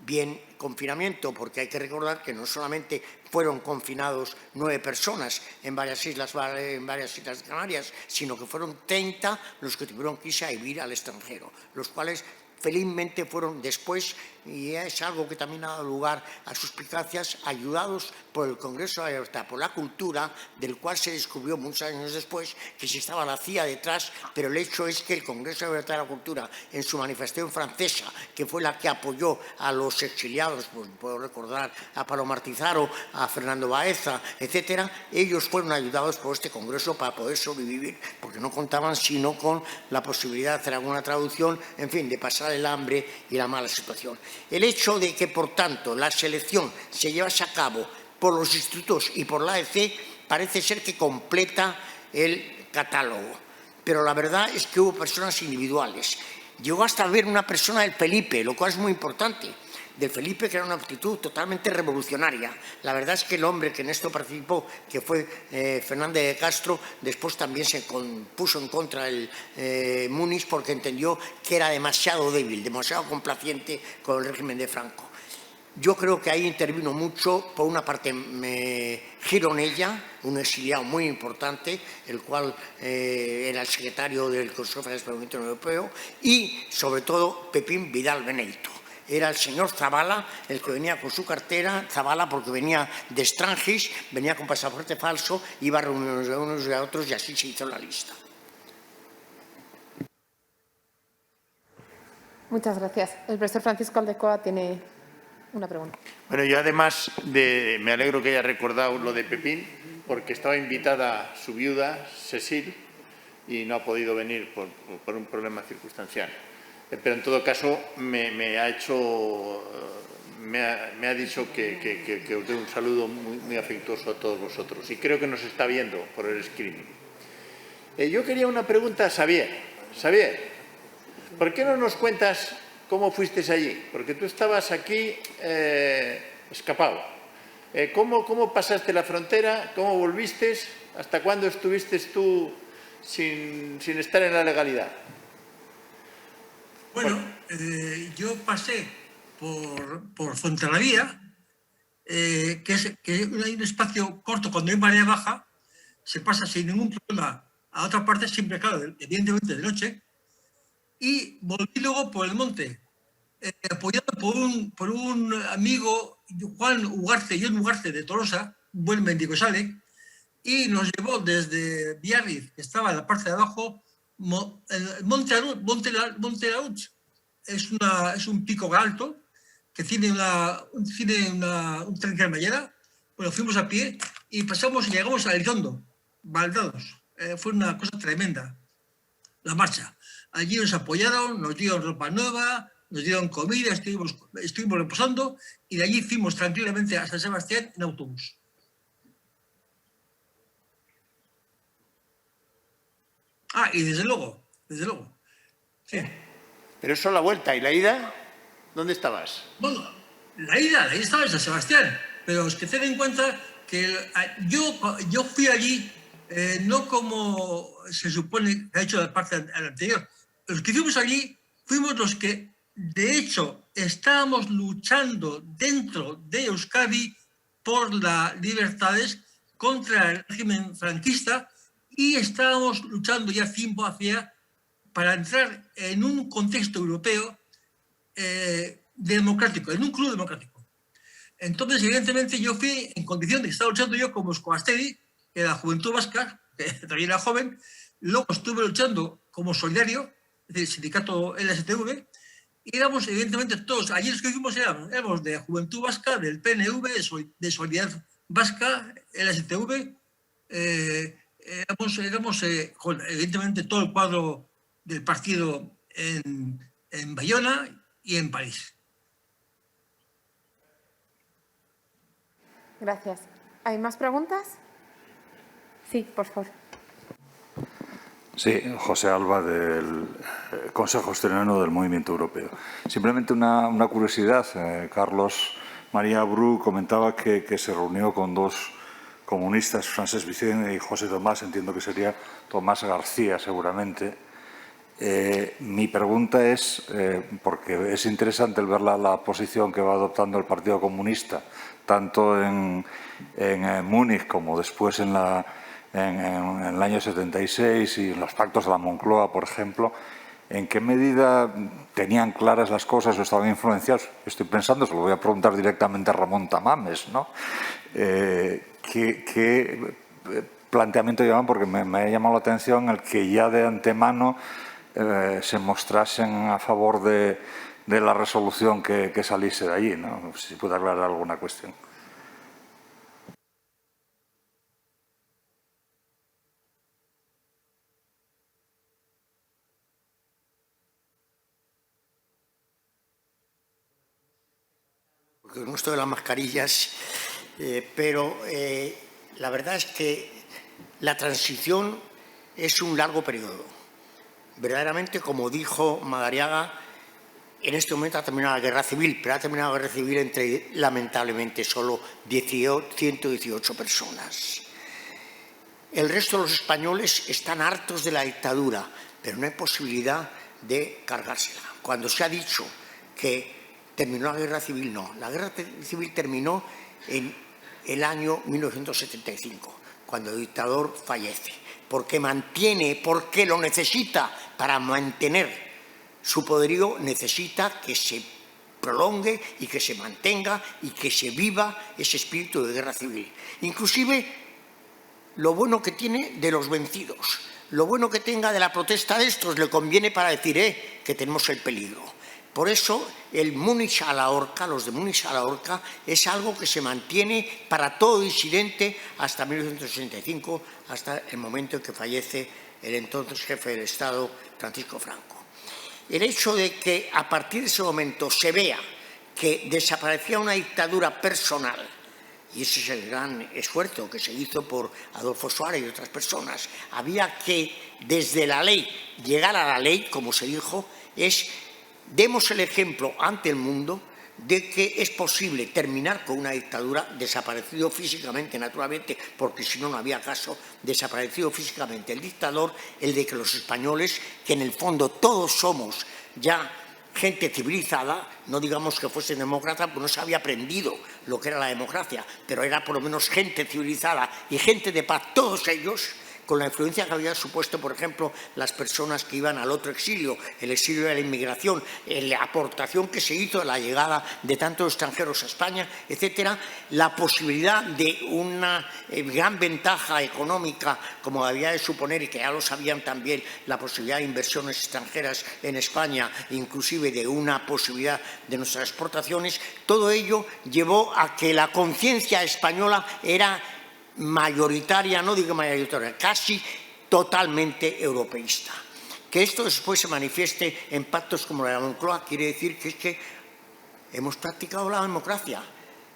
bien confinamiento, porque hay que recordar que no solamente fueron confinados 9 personas en varias islas de Canarias, sino que fueron 30 los que tuvieron que irse a vivir al extranjero, los cuales felizmente fueron después, y es algo que también ha dado lugar a suspicacias, ayudados por el Congreso de la Libertad, por la cultura, del cual se descubrió muchos años después que sí estaba la CIA detrás, pero el hecho es que el Congreso de la Libertad de la Cultura, en su manifestación francesa, que fue la que apoyó a los exiliados, pues puedo recordar a Palomar Tizaro, a Fernando Baeza, etcétera, ellos fueron ayudados por este Congreso para poder sobrevivir, porque no contaban sino con la posibilidad de hacer alguna traducción, en fin, de pasar el hambre y la mala situación. El hecho de que, por tanto, la selección se llevase a cabo por los institutos y por la AEC parece ser que completa el catálogo. Pero la verdad es que hubo personas individuales. Llegó hasta ver una persona del Felipe, lo cual es muy importante, del Felipe, que era una actitud totalmente revolucionaria. La verdad es que el hombre que en esto participó, que fue Fernández de Castro, después también se puso en contra del Múnich porque entendió que era demasiado débil, demasiado complaciente con el régimen de Franco. Yo creo que ahí intervino mucho, por una parte, Gironella, un exiliado muy importante, el cual era el secretario del Consejo Federal del Movimiento Europeo, y sobre todo Pepín Vidal Benedito. Era el señor Zavala el que venía con su cartera, Zavala porque venía de Strangis, venía con pasaporte falso, iba a reuniones de unos y a otros y así se hizo la lista. Muchas gracias. El profesor Francisco Aldecoa tiene una pregunta. Bueno, yo además me alegro que haya recordado lo de Pepín, porque estaba invitada su viuda, Cecil, y no ha podido venir por un problema circunstancial. Pero en todo caso me ha dicho que os dé un saludo muy afectuoso a todos vosotros. Y creo que nos está viendo por el streaming. Yo quería una pregunta a Xavier. Xavier, ¿por qué no nos cuentas cómo fuiste allí? Porque tú estabas aquí escapado. ¿Cómo pasaste la frontera? ¿Cómo volviste? ¿Hasta cuándo estuviste tú sin estar en la legalidad? Bueno, yo pasé por Fuenterrabía, que hay un espacio corto cuando hay marea baja, se pasa sin ningún problema a otra parte, siempre, claro, evidentemente de noche, y volví luego por el monte, apoyado por un amigo, Juan Ugarte de Tolosa, un buen mendigosale, y nos llevó desde Biarritz, que estaba en la parte de abajo, Monte Larutz. Es un pico alto que tiene un tren cremallera. Bueno, fuimos a pie y pasamos y llegamos a Elizondo, baldados. Fue una cosa tremenda la marcha. Allí nos apoyaron, nos dieron ropa nueva, nos dieron comida, estuvimos reposando y de allí fuimos tranquilamente a San Sebastián en autobús. Y desde luego. Sí. Pero eso la vuelta. ¿Y la ida? ¿Dónde estabas? Bueno, la ida estaba en San Sebastián. Pero es que ten en cuenta que yo fui allí no como se supone que ha hecho la parte anterior. Los que fuimos allí fuimos los que, de hecho, estábamos luchando dentro de Euskadi por las libertades contra el régimen franquista y estábamos luchando ya tiempo para entrar en un contexto europeo democrático, en un club democrático. Entonces, evidentemente, yo fui en condición de que estaba luchando yo como Escoasteri, que era la Juventud Vasca, que todavía era joven, luego estuve luchando como Solidario, es decir, sindicato LSTV, y éramos, evidentemente, todos, allí los que fuimos éramos de Juventud Vasca, del PNV, de Solidaridad Vasca, LSTV, éramos evidentemente todo el cuadro del partido en Bayona y en París. Gracias. ¿Hay más preguntas? Sí, por favor. Sí, José Alba, del Consejo Exterior del Movimiento Europeo. Simplemente una curiosidad. Carlos María Bru comentaba que se reunió con dos comunistas, Francesc Vicent y José Tomás, entiendo que sería Tomás García seguramente. Mi pregunta es, porque es interesante el ver la posición que va adoptando el Partido Comunista, tanto en Múnich como después en el año 76 y en los pactos de la Moncloa, por ejemplo. ¿En qué medida tenían claras las cosas o estaban influenciados? Estoy pensando, se lo voy a preguntar directamente a Ramón Tamames, ¿no? ¿Qué planteamiento llevaban? Porque me ha llamado la atención el que ya de antemano se mostrasen a favor de la resolución que saliese de allí, ¿no? Si puede aclarar alguna cuestión. Con esto de las mascarillas, pero la verdad es que La transición es un largo periodo. Verdaderamente, como dijo Madariaga, en este momento ha terminado la guerra civil, pero ha terminado la guerra civil entre, lamentablemente, solo 118 personas. El resto de los españoles están hartos de la dictadura, pero no hay posibilidad de cargársela. Cuando se ha dicho que terminó la guerra civil, no. La guerra civil terminó en el año 1975, cuando el dictador fallece, porque lo necesita para mantener su poderío, necesita que se prolongue y que se mantenga y que se viva ese espíritu de guerra civil. Inclusive lo bueno que tiene de los vencidos, lo bueno que tenga de la protesta de estos, le conviene para decir que tenemos el peligro. Por eso el Múnich a la horca, los de Múnich a la horca, es algo que se mantiene para todo disidente hasta 1965, hasta el momento en que fallece el entonces jefe del Estado, Francisco Franco. El hecho de que a partir de ese momento se vea que desaparecía una dictadura personal, y ese es el gran esfuerzo que se hizo por Adolfo Suárez y otras personas, había que desde la ley llegar a la ley, como se dijo, demos el ejemplo ante el mundo de que es posible terminar con una dictadura, desaparecido físicamente, naturalmente, porque si no, no había caso, desaparecido físicamente el dictador, el de que los españoles, que en el fondo todos somos ya gente civilizada, no digamos que fuesen demócratas, porque no se había aprendido lo que era la democracia, pero era por lo menos gente civilizada y gente de paz, todos ellos, con la influencia que había supuesto, por ejemplo, las personas que iban al otro exilio, el exilio de la inmigración, la aportación que se hizo a la llegada de tantos extranjeros a España, etcétera, la posibilidad de una gran ventaja económica, como había de suponer, y que ya lo sabían también, la posibilidad de inversiones extranjeras en España, inclusive de una posibilidad de nuestras exportaciones, todo ello llevó a que la conciencia española era mayoritaria, no digo mayoritaria, casi totalmente europeísta. Que esto después se manifieste en pactos como la de la Moncloa quiere decir que es que hemos practicado la democracia.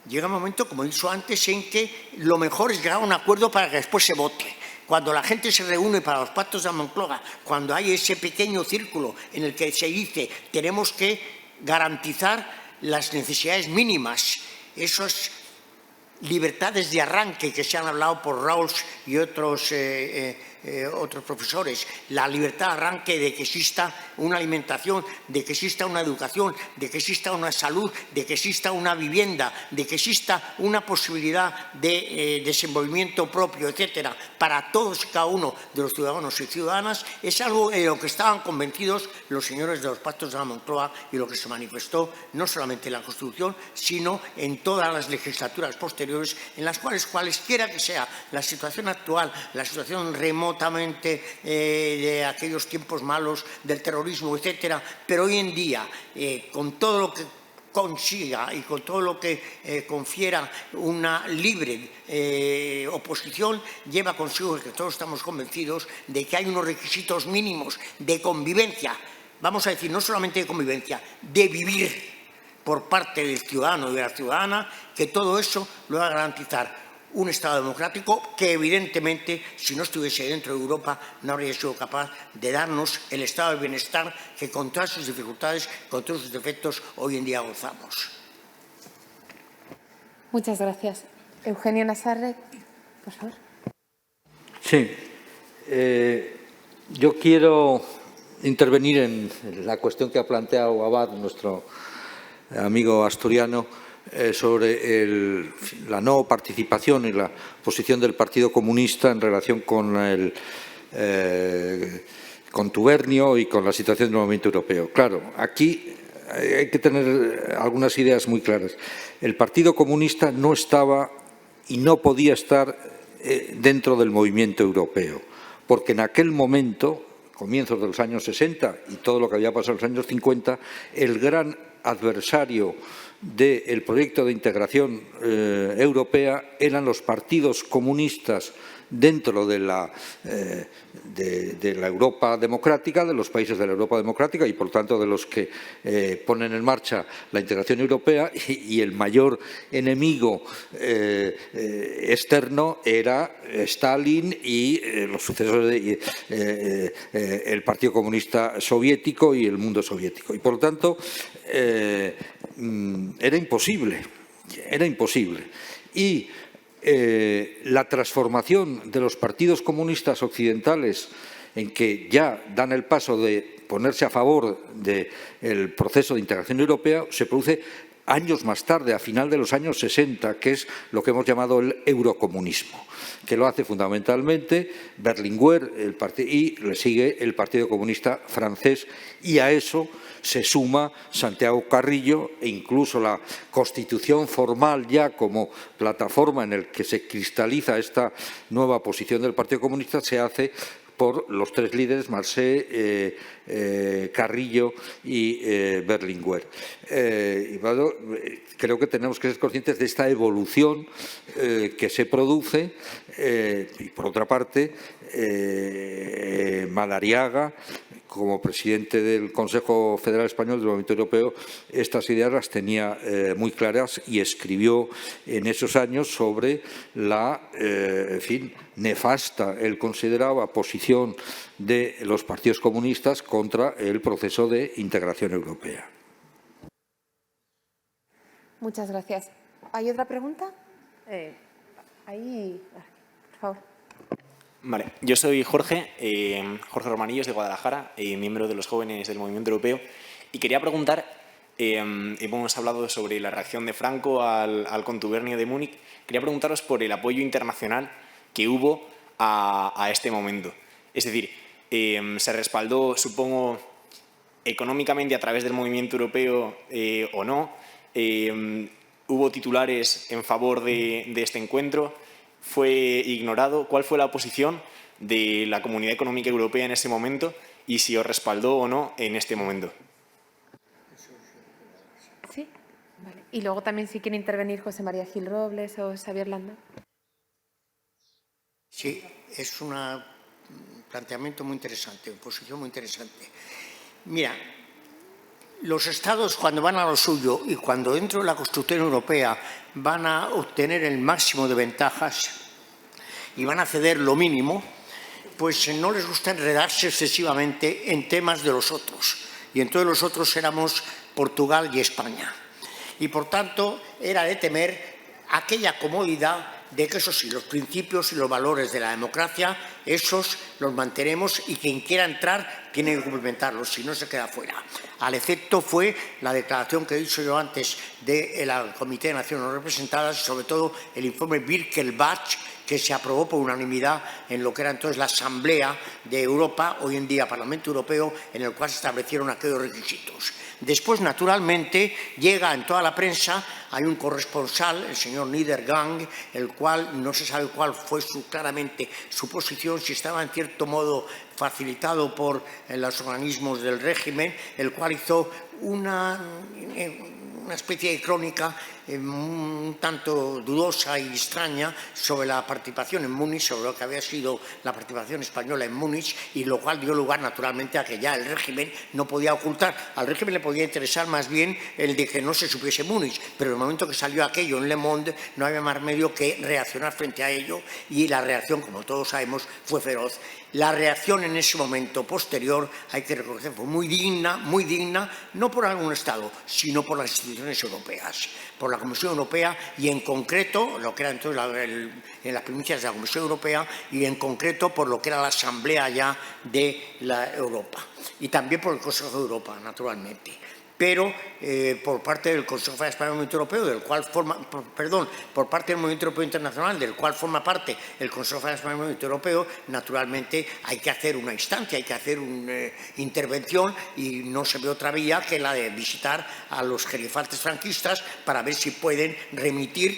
Llega un momento, como he dicho antes, en que lo mejor es llegar a un acuerdo para que después se vote. Cuando la gente se reúne para los pactos de la Moncloa, cuando hay ese pequeño círculo en el que se dice tenemos que garantizar las necesidades mínimas, esos libertades de arranque que se han hablado por Rawls y otros profesores, la libertad de arranque de que exista una alimentación, de que exista una educación, de que exista una salud, de que exista una vivienda, de que exista una posibilidad de desenvolvimiento propio, etcétera, para todos y cada uno de los ciudadanos y ciudadanas, es algo en lo que estaban convencidos los señores de los pactos de la Moncloa y lo que se manifestó no solamente en la Constitución, sino en todas las legislaturas posteriores, en las cuales, cualesquiera que sea la situación actual, la situación remota de aquellos tiempos malos del terrorismo, etcétera, pero hoy en día, con todo lo que consiga y con todo lo que confiera una libre oposición, lleva consigo que todos estamos convencidos de que hay unos requisitos mínimos de convivencia, vamos a decir, no solamente de convivencia, de vivir por parte del ciudadano y de la ciudadana, que todo eso lo va a garantizar un Estado democrático que, evidentemente, si no estuviese dentro de Europa, no habría sido capaz de darnos el estado de bienestar que, con todas sus dificultades, con todos sus defectos, hoy en día gozamos. Muchas gracias. Eugenio Nassarre, por favor. Sí. Yo quiero intervenir en la cuestión que ha planteado Abad, nuestro amigo asturiano, sobre la no participación y la posición del Partido Comunista en relación con el contubernio y con la situación del movimiento europeo. Claro, aquí hay que tener algunas ideas muy claras. El Partido Comunista no estaba y no podía estar dentro del movimiento europeo, porque en aquel momento, comienzos de los años 60 y todo lo que había pasado en los años 50, el gran adversario del proyecto de integración europea eran los partidos comunistas dentro de la Europa democrática, de los países de la Europa democrática y, por tanto, de los que ponen en marcha la integración europea, y el mayor enemigo externo era Stalin y los sucesores el Partido Comunista Soviético y el mundo soviético. Y, por tanto, era imposible. Y la transformación de los partidos comunistas occidentales, en que ya dan el paso de ponerse a favor del proceso de integración europea, se produce años más tarde, a final de los años 60, que es lo que hemos llamado el eurocomunismo, que lo hace fundamentalmente Berlinguer y le sigue el Partido Comunista francés, y a eso se suma Santiago Carrillo, e incluso la constitución formal ya como plataforma en el que se cristaliza esta nueva posición del Partido Comunista se hace por los tres líderes, Marcet, Carrillo y Berlinguer. Creo que tenemos que ser conscientes de esta evolución que se produce y, por otra parte, Madariaga, como presidente del Consejo Federal Español del Movimiento Europeo, estas ideas las tenía muy claras y escribió en esos años sobre la, nefasta, él consideraba, posición de los partidos comunistas contra el proceso de integración europea. Muchas gracias. ¿Hay otra pregunta? Ahí, por favor. Vale, yo soy Jorge Romanillos, de Guadalajara, miembro de los jóvenes del Movimiento Europeo, y quería preguntar, hemos hablado sobre la reacción de Franco al contubernio de Múnich, quería preguntaros por el apoyo internacional que hubo a este momento. Es decir, se respaldó, supongo, económicamente a través del Movimiento Europeo o no, hubo titulares en favor de este encuentro, fue ignorado. ¿Cuál fue la posición de la Comunidad Económica Europea en ese momento y si os respaldó o no en este momento? Sí, vale. Y luego también si quiere intervenir José María Gil Robles o Xavier Landa. Sí, es un planteamiento muy interesante, una posición muy interesante. Mira, los Estados, cuando van a lo suyo y cuando dentro de la construcción europea van a obtener el máximo de ventajas y van a ceder lo mínimo, pues no les gusta enredarse excesivamente en temas de los otros. Y entonces los otros éramos Portugal y España. Y por tanto era de temer aquella comodidad de que, eso sí, los principios y los valores de la democracia, esos los mantenemos y quien quiera entrar tiene que cumplimentarlos, si no se queda fuera. Al efecto fue la declaración que he dicho yo antes del Comité de Naciones Representadas y sobre todo el informe Birkelbach, que se aprobó por unanimidad en lo que era entonces la Asamblea de Europa, hoy en día Parlamento Europeo, en el cual se establecieron aquellos requisitos. Después, naturalmente, llega en toda la prensa, hay un corresponsal, el señor Niedergang, el cual no se sabe cuál fue claramente su posición, si estaba en cierto modo facilitado por los organismos del régimen, el cual hizo una especie de crónica un tanto dudosa y extraña sobre la participación en Múnich, sobre lo que había sido la participación española en Múnich, y lo cual dio lugar naturalmente a que ya el régimen no podía ocultar. Al régimen le podía interesar más bien el de que no se supiese Múnich, pero en el momento que salió aquello en Le Monde no había más remedio que reaccionar frente a ello, y la reacción, como todos sabemos, fue feroz. La reacción en ese momento posterior, hay que reconocer, fue muy digna, no por algún Estado, sino por las instituciones europeas, por la Comisión Europea y en concreto, lo que era entonces en las primicias de la Comisión Europea y en concreto por lo que era la Asamblea ya de la Europa y también por el Consejo de Europa, naturalmente. Pero por parte del Consejo Federal Español del Movimiento Europeo, del cual por parte del Movimiento Europeo Internacional, del cual forma parte el Consejo Federal Español del Movimiento Europeo, naturalmente hay que hacer una instancia, hay que hacer una intervención y no se ve otra vía que la de visitar a los gerifates franquistas para ver si pueden remitir,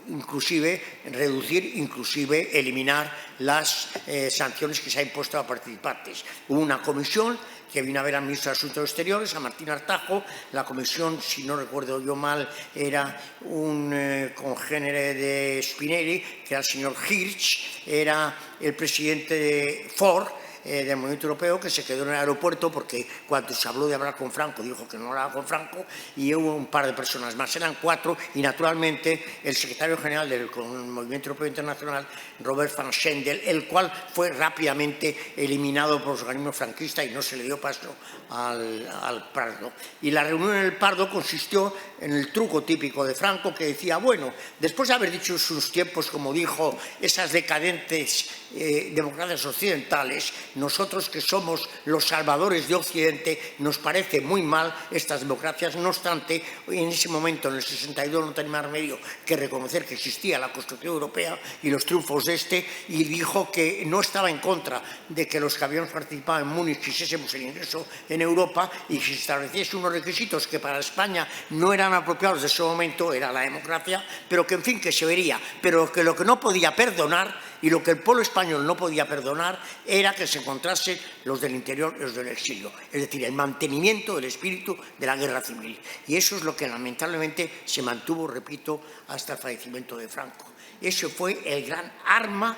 inclusive reducir, inclusive eliminar las sanciones que se han impuesto a participantes. Hubo una comisión que vino a ver al ministro de Asuntos Exteriores, a Martín Artajo. La comisión, si no recuerdo yo mal, era un congénere de Spinelli, que era el señor Hirsch, era el presidente de Ford, del Movimiento Europeo, que se quedó en el aeropuerto porque cuando se habló de hablar con Franco dijo que no hablaba con Franco, y hubo un par de personas más, eran 4, y naturalmente el secretario general del Movimiento Europeo Internacional, Robert van Schendel, el cual fue rápidamente eliminado por los organismos franquistas y no se le dio paso al Pardo. Y la reunión en el Pardo consistió en el truco típico de Franco, que decía, bueno, después de haber dicho en sus tiempos, como dijo, esas decadentes democracias occidentales, nosotros que somos los salvadores de Occidente, nos parece muy mal estas democracias. No obstante, en ese momento, en el 62, no tenía más remedio que reconocer que existía la construcción europea y los triunfos de este, y dijo que no estaba en contra de que los que habíamos participado en Múnich quisiésemos el ingreso en Europa, y si se estableciese unos requisitos que para España no eran apropiados de ese momento, era la democracia, pero que en fin, que se vería, pero que lo que no podía perdonar y lo que el pueblo español no podía perdonar era que se encontrasen los del interior y los del exilio, es decir, el mantenimiento del espíritu de la guerra civil. Y eso es lo que lamentablemente se mantuvo, repito, hasta el fallecimiento de Franco. Ese fue el gran arma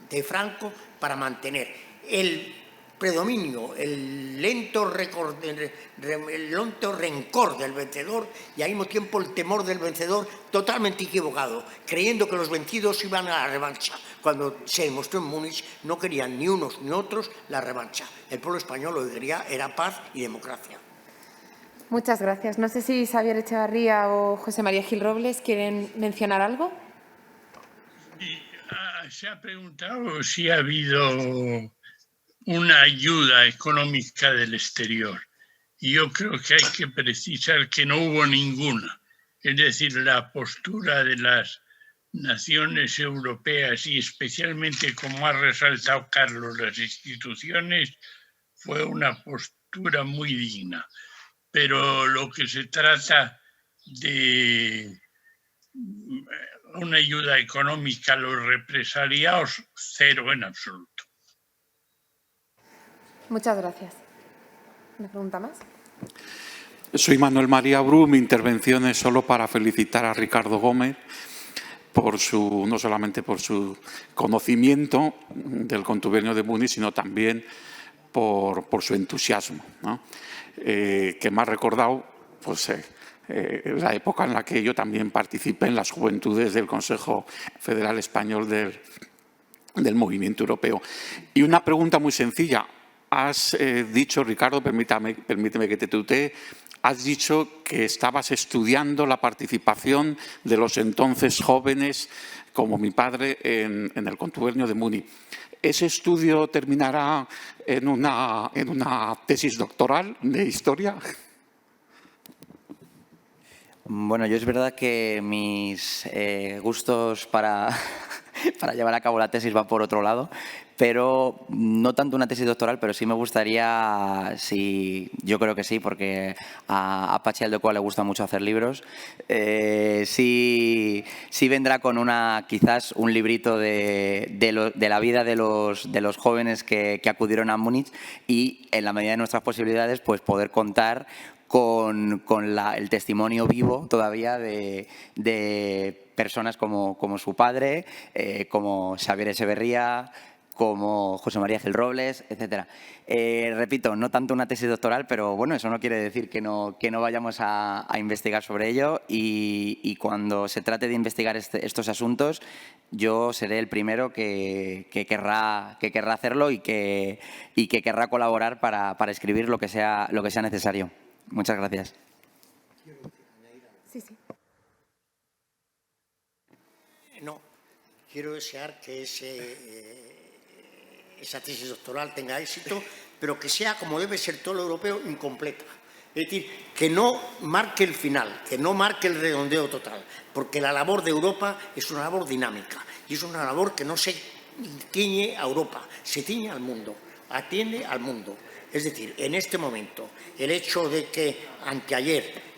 de Franco para mantener el predominio, el lento rencor del vencedor, y al mismo tiempo el temor del vencedor, totalmente equivocado, creyendo que los vencidos iban a la revancha. Cuando se demostró en Múnich, no querían ni unos ni otros la revancha. El pueblo español lo que quería era paz y democracia. Muchas gracias. No sé si Xavier Echevarría o José María Gil Robles quieren mencionar algo. Se ha preguntado si ha habido una ayuda económica del exterior. Y yo creo que hay que precisar que no hubo ninguna. Es decir, la postura de las naciones europeas y especialmente, como ha resaltado Carlos, las instituciones, fue una postura muy digna. Pero lo que se trata de una ayuda económica a los represaliados, cero en absoluto. Muchas gracias. ¿Una pregunta más? Soy Manuel María Bru. Mi intervención es solo para felicitar a Ricardo Gómez por no solamente por su conocimiento del contubernio de Múnich, sino también por su entusiasmo, ¿no? Que me ha recordado pues, la época en la que yo también participé en las juventudes del Consejo Federal Español del Movimiento Europeo. Y una pregunta muy sencilla. Has dicho, Ricardo, permíteme que te tutee, has dicho que estabas estudiando la participación de los entonces jóvenes, como mi padre, en el contubernio de Múnich. ¿Ese estudio terminará en una tesis doctoral de historia? Bueno, yo es verdad que mis gustos para llevar a cabo la tesis van por otro lado, pero no tanto una tesis doctoral, pero sí me gustaría, yo creo que sí, porque a Pachi Aldecoa le gusta mucho hacer libros, sí vendrá con quizás un librito de la vida de los jóvenes que acudieron a Múnich, y en la medida de nuestras posibilidades pues poder contar con el testimonio vivo todavía de personas como su padre, como Xavier Echevarría, como José María Gil Robles, etc. Repito, no tanto una tesis doctoral, pero bueno, eso no quiere decir que no vayamos a investigar sobre ello, y cuando se trate de investigar estos asuntos, yo seré el primero que querrá hacerlo y que querrá colaborar para escribir lo que sea necesario. Muchas gracias. Sí. No, quiero desear que esa tesis doctoral tenga éxito, pero que sea, como debe ser todo lo europeo, incompleta. Es decir, que no marque el final, que no marque el redondeo total, porque la labor de Europa es una labor dinámica y es una labor que no se ciñe a Europa, se ciñe al mundo, atiende al mundo. Es decir, en este momento, el hecho de que anteayer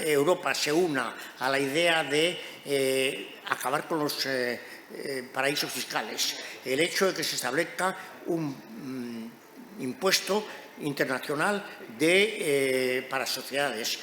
Europa se una a la idea de acabar con los paraísos fiscales, el hecho de que se establezca un impuesto internacional para sociedades,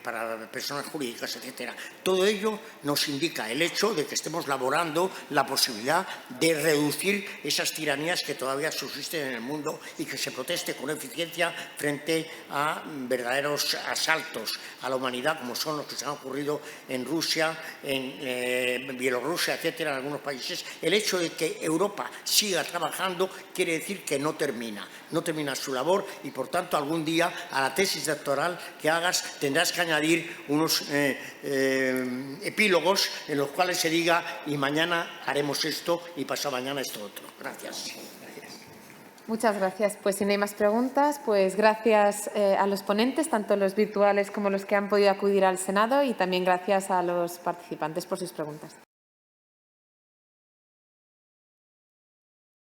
para personas jurídicas, etcétera. Todo ello nos indica el hecho de que estemos laborando la posibilidad de reducir esas tiranías que todavía subsisten en el mundo y que se proteste con eficiencia frente a verdaderos asaltos a la humanidad, como son los que se han ocurrido en Rusia, en Bielorrusia, etcétera, en algunos países. El hecho de que Europa siga trabajando quiere decir que no termina su labor y, por tanto, algún día a la tesis doctoral que hagas tendrás que añadir unos epílogos en los cuales se diga y mañana haremos esto y pasado mañana esto otro. Gracias. Muchas gracias. Pues si no hay más preguntas, pues gracias a los ponentes, tanto los virtuales como los que han podido acudir al Senado, y también gracias a los participantes por sus preguntas.